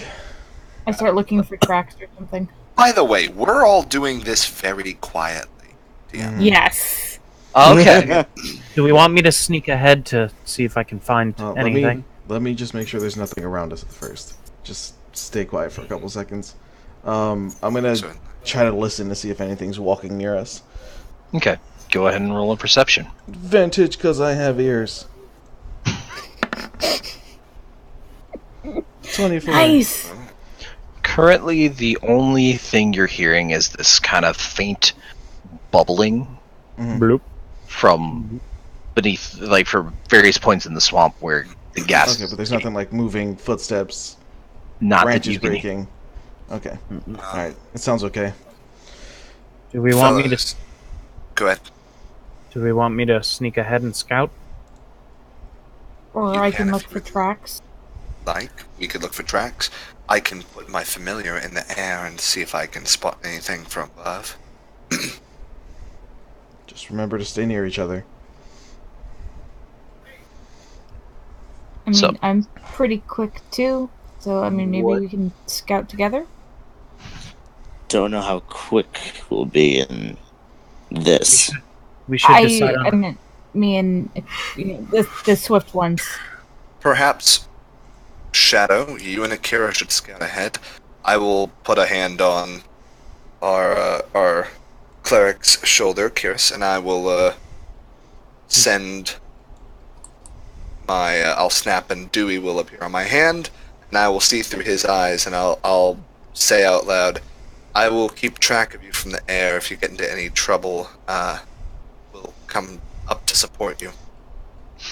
I start looking for tracks or something. By the way, we're all doing this very quietly. DM. Yes. Okay. Do we want me to sneak ahead to see if I can find Let anything? me just make sure there's nothing around us at first. Just stay quiet for a couple seconds. I'm gonna So, try to listen to see if anything's walking near us. Okay. Go ahead and roll a perception. Advantage because I have ears. 24. Nice. Currently, the only thing you're hearing is this kind of faint bubbling Bloop. from beneath, like from various points in the swamp where the gas Okay, is but there's nothing like moving footsteps, not that branches you can hear. breaking. Okay. Alright, it sounds okay. Do we want me to? fellas, go ahead. Do we want me to sneak ahead and scout? Or You I can can if look you for would. tracks. Like, we could look for tracks. I can put my familiar in the air and see if I can spot anything from above. Just remember to stay near each other. I mean, So- I'm pretty quick too. So, I mean, maybe What? we can scout together. Don't know how quick we'll be in this. We should decide I on. meant me and the swift ones. Perhaps, Shadow, you and Akira should scout ahead. I will put a hand on our cleric's shoulder, Kiris, and I will send my. I'll snap, and Dewey will appear on my hand, and I will see through his eyes, and I'll say out loud, "I will keep track of you from the air. If you get into any trouble, we'll come up to support you."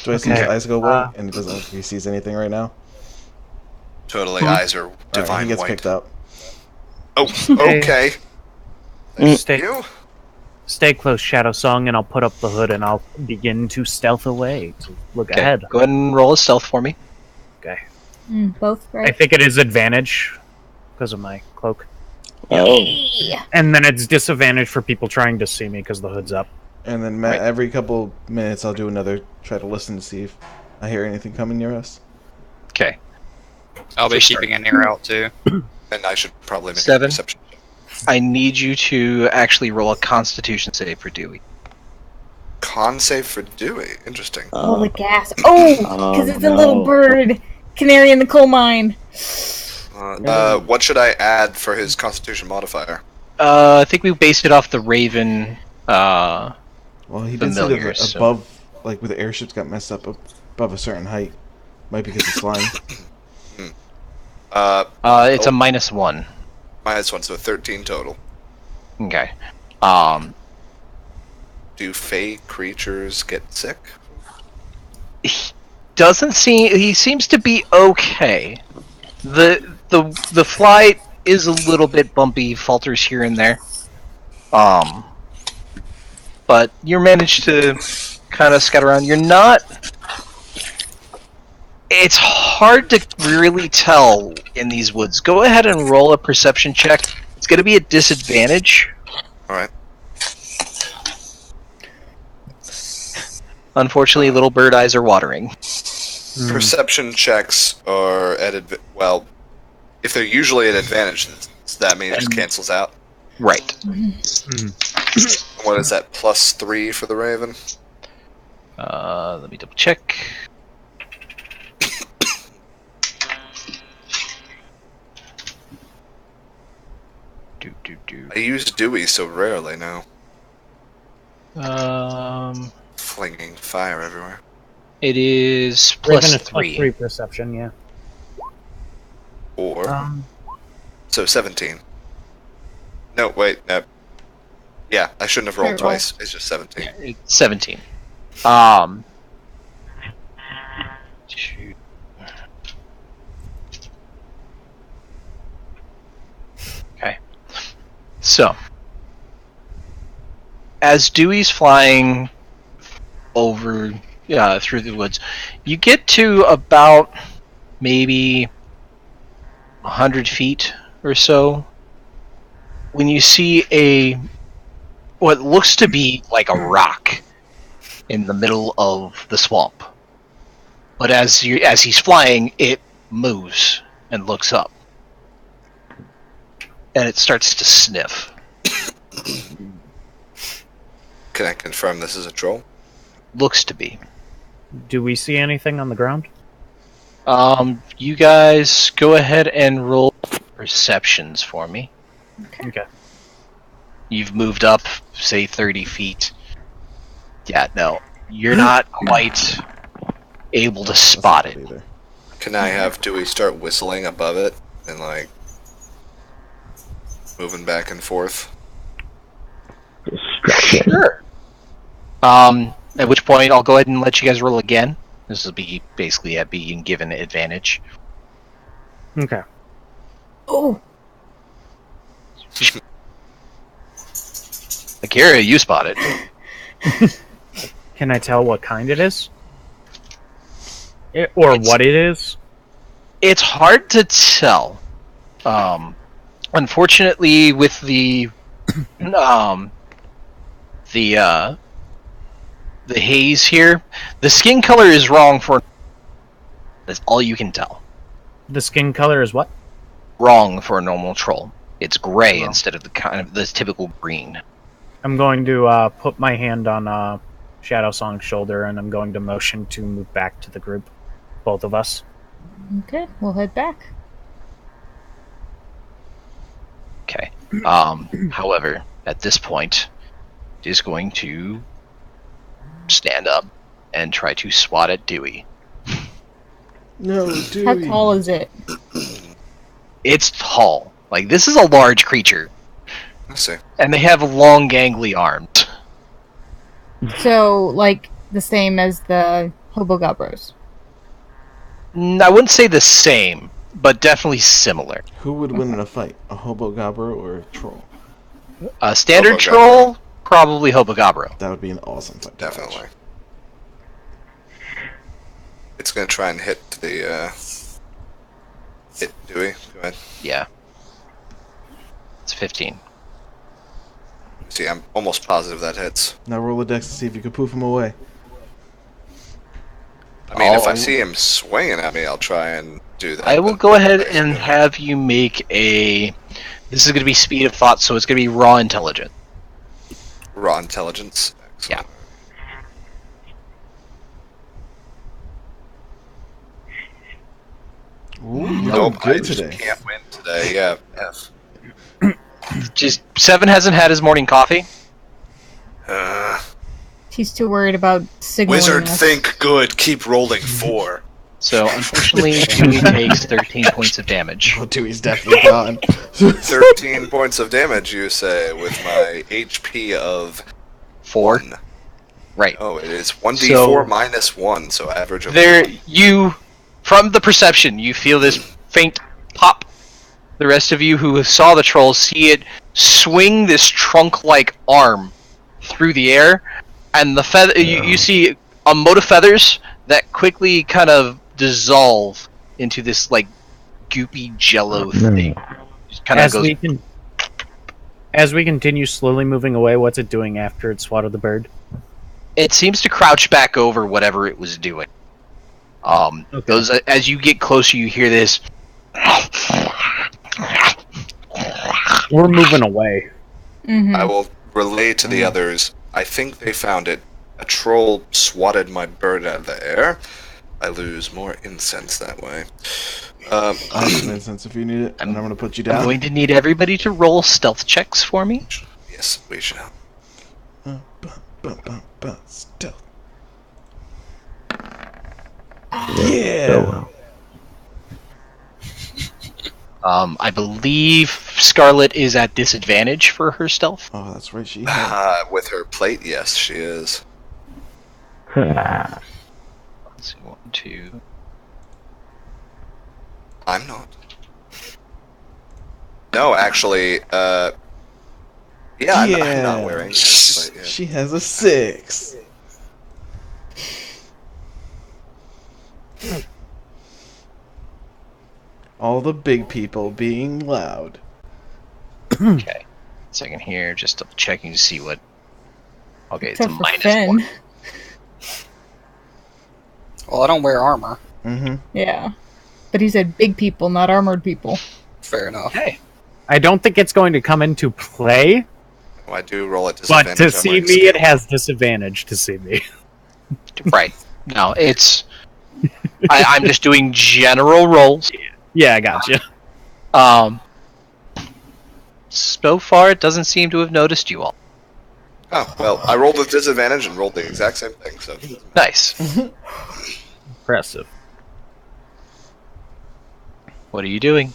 Do I see his Okay. eyes go white and he doesn't look like he sees anything right now? Totally, eyes are Alright, divine he gets white. picked up. Oh, okay. Thank Stay, you. stay close, Shadow Song, and I'll put up the hood and I'll begin to stealth away to look Okay. ahead. Go ahead and roll a stealth for me. Okay. Both, I right? think it is advantage because of my cloak, Oh, and then it's disadvantage for people trying to see me because the hood's up. And then Right. every couple minutes I'll do another, try to listen to see if I hear anything coming near us. Okay. I'll be For keeping an ear out too. And I should probably make 7. a perception. I need you to actually roll a Constitution save for Dewey. Con save for Dewey. Interesting. Oh, the gas. Oh, because it's a little no. bird. Canary in the coal mine. What should I add for his Constitution modifier? I think we based it off the Raven. Well, he did say Familiar, that so- above, like where the airships got messed up above a certain height. Might be because of slime. It's a -1. Minus 1, so 13 total. Okay. Do fey creatures get sick? He doesn't seem. He seems to be okay. The flight is a little bit bumpy, falters here and there. But you managed to kind of scout around. You're not It's hard to really tell in these woods. Go ahead and roll a perception check. It's going to be a disadvantage. Alright. Unfortunately, little bird eyes are watering. Perception checks are well, if they're usually at advantage, that means it just cancels out. Right. What is that, +3 for the Raven? Let me double check. I use Dewey so rarely now. Flinging fire everywhere. It is Raven is +3. +3 perception, yeah. Or so 17. No, wait, no. Yeah, I shouldn't have rolled Right, roll. twice. It's just 17. It's 17. Two. Okay. So, as Dewey's flying over through the woods, you get to about maybe 100 feet or so when you see what looks to be like a rock in the middle of the swamp. But as he's flying, it moves and looks up. And it starts to sniff. Can I confirm this is a troll? Looks to be. Do we see anything on the ground? You guys go ahead and roll perceptions for me. Okay. You've moved up, say, 30 feet. Yeah, no. You're not quite able to spot it. Either. Can I have Dewey start whistling above it and like moving back and forth? Sure. At which point I'll go ahead and let you guys roll again. This will be basically at being given advantage. Okay. Oh, Akira, you spot it. Can I tell what kind it is? Or what it is? It's hard to tell. Unfortunately, with the haze here, the skin color is wrong for. That's all you can tell. The skin color is what? Wrong for a normal troll. It's gray Oh. instead of the typical green. I'm going to put my hand on Shadow Song's shoulder, and I'm going to motion to move back to the group. Both of us. okay. We'll head back. Okay. However, at this point, it is going to stand up and try to swat at Dewey. No, How Dewey. tall is it? It's tall. Like, this is a large creature. Let's see. And they have long, gangly arms. So, like, the same as the Hobogobros. I wouldn't say the same, but definitely similar. Who would win in a fight? A Hobogobro or a troll? A standard Hobogobro. troll, probably Hobogobro. That would be an awesome fight. to watch. Definitely. It's gonna try and hit the hit Dewey. Go ahead. Yeah. It's 15. See, I'm almost positive that hits. Now roll a dex to see if you can poof him away. I mean, if I Oh. see him swinging at me, I'll try and do that. I will but- go ahead and have you make a... This is going to be speed of thought, so it's going to be raw intelligence. Raw intelligence. Excellent. Ooh, Nope, I good just today. can't win today. Yeah, F. Just, Seven hasn't had his morning coffee. He's too worried about signaling Wizard, us. think good. Keep rolling 4. So, unfortunately, Dewey takes 13 points of damage. Oh, Dewey's definitely gone. 13 points of damage, you say, with my HP of 4. 1. Right. Oh, it is 1d4 So- minus 1, so average of There, 1. you, from the perception, you feel this faint pop. The rest of you who saw the troll see it swing this trunk-like arm through the air, and the feather. You see a mote of feathers that quickly kind of dissolve into this like goopy jello thing. Just kind of goes. As we continue slowly moving away, what's it doing after it swatted the bird? It seems to crouch back over whatever it was doing. Those as you get closer, you hear this. We're moving away. Mm-hmm. I will relay to the others. I think they found it. A troll swatted my bird out of the air. I lose more incense that way. I have some incense if you need it, and I'm going to put you down. I'm going to need everybody to roll stealth checks for me. Yes, we shall. Stealth. Yeah. I believe Scarlet is at disadvantage for her stealth. Oh, that's right. She has. With her plate, yes, she is. Let's see, 1, 2. I'm not. No, actually, I'm not wearing it. But, yeah. She has a 6. All the big people being loud. Okay. Second here, just double checking to see what. Okay, it's a Except for minus Finn. 1. Well, I don't wear armor. Mm-hmm. Yeah. But he said big people, not armored people. Fair enough. Okay. I don't think it's going to come into play, Oh, I do roll at but disadvantage. to on see my me, skill. it has disadvantage to see me. Right. No, it's. I'm just doing general rolls. Yeah, I got you. So far, it doesn't seem to have noticed you all. Oh, well, I rolled with disadvantage and rolled the exact same thing, so. Nice. Impressive. What are you doing?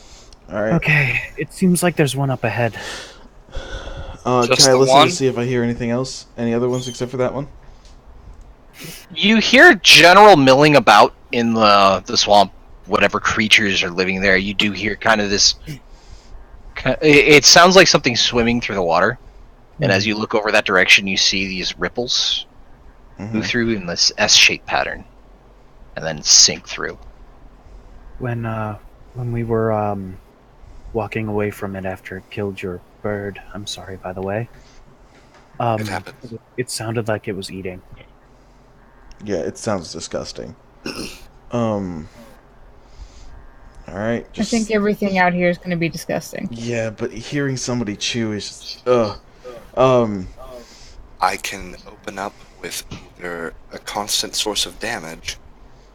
All right. Okay, it seems like there's one up ahead. Can Just I the listen one? to see if I hear anything else? Any other ones except for that one? You hear general milling about in the swamp. Whatever creatures are living there, you do hear kind of this. It sounds like something swimming through the water, and as you look over that direction, you see these ripples move through in this S-shaped pattern, and then sink through. When we were walking away from it after it killed your bird, I'm sorry, by the way. It happens. It sounded like it was eating. Yeah, it sounds disgusting. Alright, I think everything out here is going to be disgusting. Yeah, but hearing somebody chew is just... I can open up with either a constant source of damage,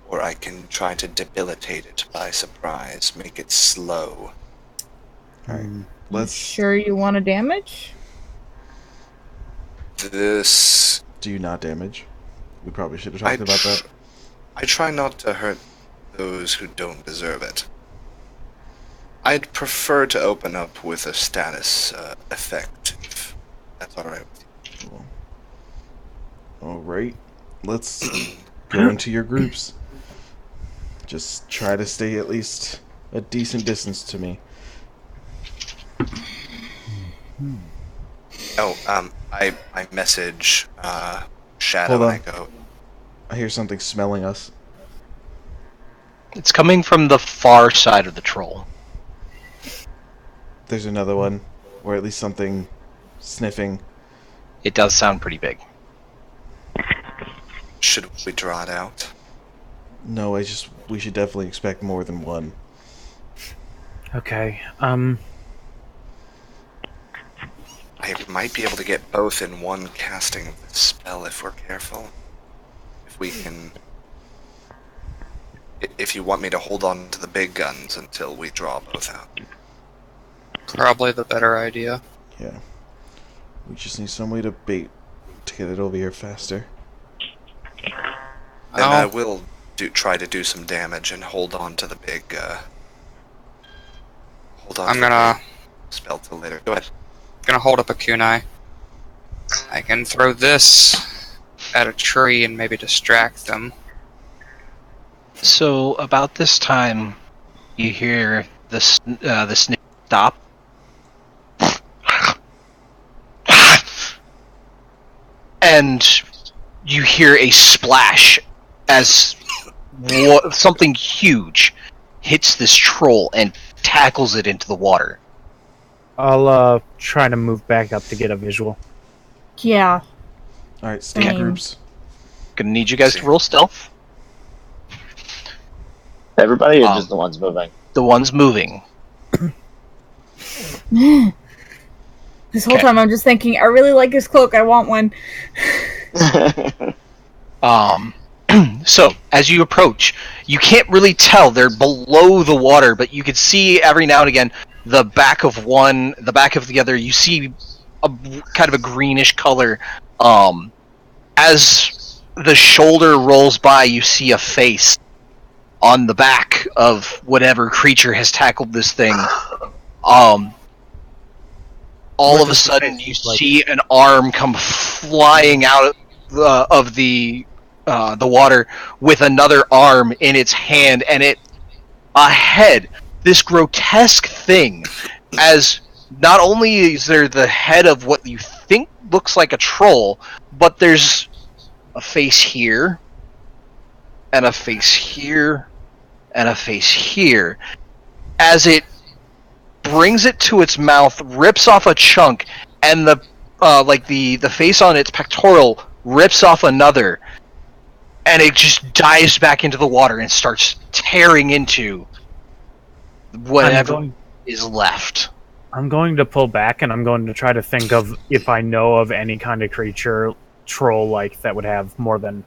or I can try to debilitate it by surprise, make it slow. Alright, let's... Sure you want to damage? This... Do you not damage? We probably should have talked about that. I try not to hurt those who don't deserve it. I'd prefer to open up with a status effect, if that's alright with you. Alright, let's go into your groups. Just try to stay at least a decent distance to me. Oh, I message Shadow Hold on. and I go, I hear something smelling us. It's coming from the far side of the troll. There's another one, or at least something sniffing. It does sound pretty big. should we draw it out? No, we should definitely expect more than one. Okay. I might be able to get both in one casting of the spell if we're careful. If we can... If you want me to hold on to the big guns until we draw both out. Probably the better idea. Yeah. We just need some way to bait to get it over here faster. And I will try to do some damage and hold on to the big, hold on I'm to the gonna... big spell till later. Go ahead. Gonna hold up a kunai. I can throw this at a tree and maybe distract them. So about this time, you hear the snake stop, and you hear a splash as something huge hits this troll and tackles it into the water. I'll try to move back up to get a visual. Yeah. All right, stay in Same. groups. Gonna need you guys to roll stealth. Everybody or just the ones moving? The ones moving. This whole Okay. time I'm just thinking, I really like his cloak. I want one. So as you approach, you can't really tell they're below the water, but you can see every now and again the back of one, the back of the other. You see a kind of a greenish color. As the shoulder rolls by, you see a face on the back of whatever creature has tackled this thing. All of a sudden, you see an arm come flying out of the water with another arm in its hand, and a head. This grotesque thing, as not only is there the head of what you think looks like a troll, but there's a face here, and a face here, and a face here. As it brings it to its mouth, rips off a chunk, and the face on its pectoral rips off another, and it just dives back into the water and starts tearing into whatever is left. I'm going to pull back, and I'm going to try to think of if I know of any kind of creature, troll-like, that would have more than...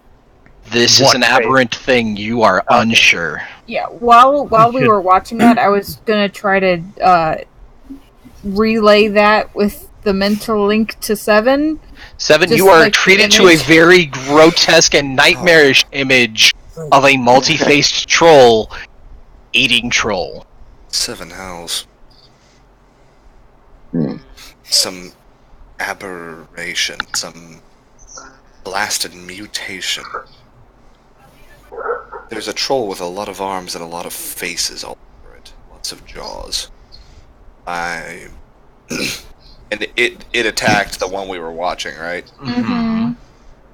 This is an aberrant thing. You are unsure. Yeah, while we were watching that, I was gonna try to relay that with the mental link to Seven. Seven, Just you are like the treated to a image. very grotesque and nightmarish image of a multi-faced troll eating troll. 7 hells. Hmm. Some aberration, some blasted mutation. There's a troll with a lot of arms and a lot of faces all over it. Lots of jaws. And it attacked the one we were watching, right? Mm-hmm.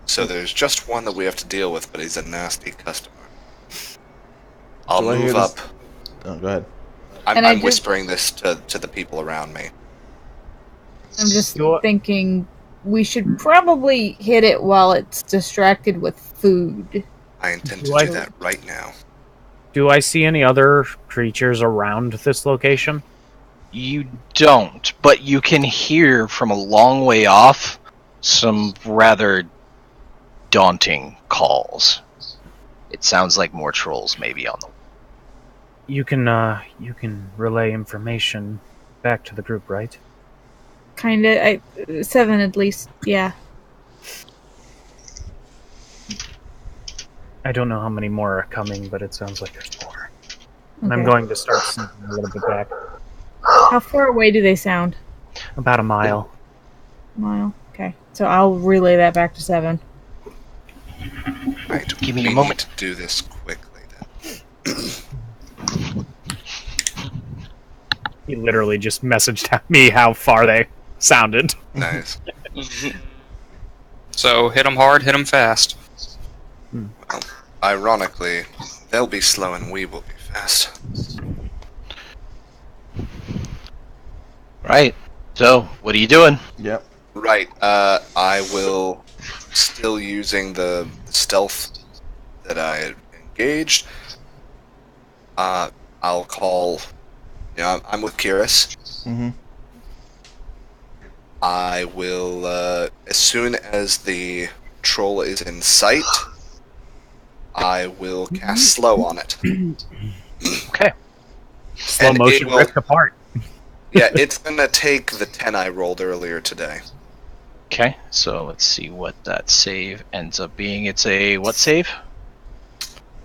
So there's just one that we have to deal with, but he's a nasty customer. I'll Do I hear move this- up. Oh, go ahead. And I I'm just- whispering this to the people around me. I'm just You- thinking we should probably hit it while it's distracted with food. I intend to Do I- do that right now. Do I see any other creatures around this location? You don't, but you can hear from a long way off some rather daunting calls. It sounds like more trolls may be on the way. You can relay information back to the group, right? Kinda, 7 at least, yeah. I don't know how many more are coming, but it sounds like there's more. And I'm Okay. going to start sneaking a little bit back. How far away do they sound? About a mile. Mile. Okay. So I'll relay that back to 7. Right. Give me a we moment. need to do this quickly then. He literally just messaged me how far they sounded. Nice. So hit them hard, hit them fast. Well, ironically, they'll be slow and we will be fast. Right. So, what are you doing? Yep. Right. I will, still using the stealth that I had engaged. I'll call. You know, I'm with Kiris. Mm-hmm. I will, as soon as the troll is in sight, I will cast slow on it. Okay. Slow And motion it will- ripped apart. Yeah, it's gonna take the 10 I rolled earlier today. Okay. So let's see what that save ends up being. It's a what save?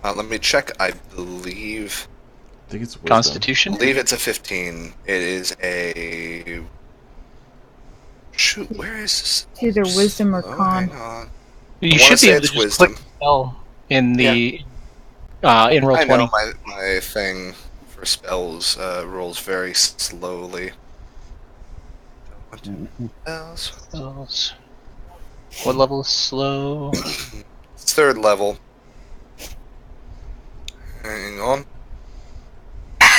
Let me check. I believe I think it's wisdom. Constitution. it's a 15. It is a. Shoot, where is this? It's either wisdom or Oh, con. hang on. You I wanna should be say able to it's just wisdom. click spell in the in roll I 20. know my thing for spells rolls very slowly. Spells. Spells. What level is slow? It's 3rd level. Hang on.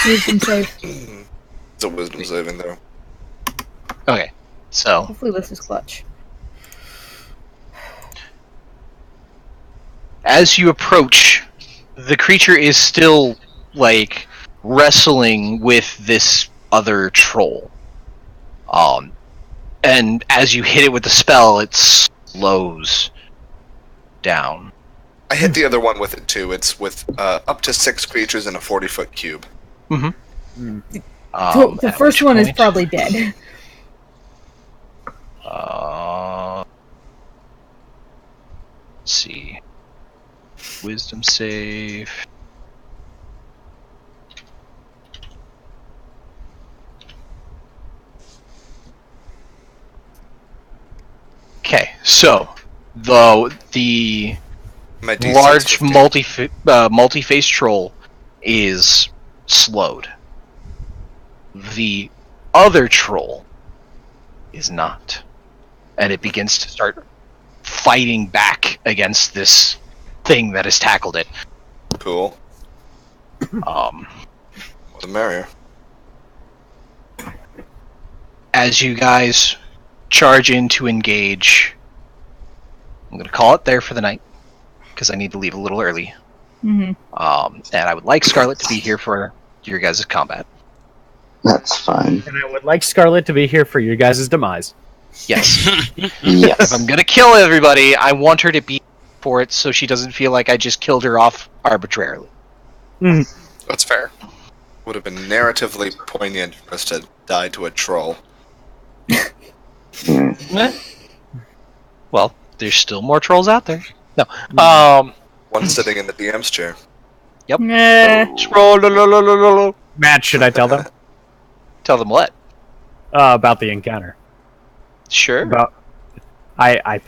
Wisdom save. It's a wisdom saving though. Okay, so Hopefully this is clutch. as you approach, the creature is still like wrestling with this other troll. And as you hit it with the spell, it slows down. I hit the other one with it too. It's with up to 6 creatures in a 40-foot cube. The At first which one is point- probably dead. Let's see. Wisdom save. Okay, so the My DC is large 15. multi-faced troll is slowed. The other troll is not, and it begins to start fighting back against this thing that has tackled it. Cool. More the merrier. As you guys charge in to engage, I'm going to call it there for the night because I need to leave a little early. Mm-hmm. And I would like Scarlet to be here for your guys' combat. That's fine. And I would like Scarlet to be here for your guys' demise. Yes. If Yes. I'm going to kill everybody, I want her to be for it so she doesn't feel like I just killed her off arbitrarily. That's fair. Would have been narratively poignant for us to die to a troll. Well, there's still more trolls out there. No. One sitting in the DM's chair. Matt, should I tell them Tell them what? about the encounter? Sure. About I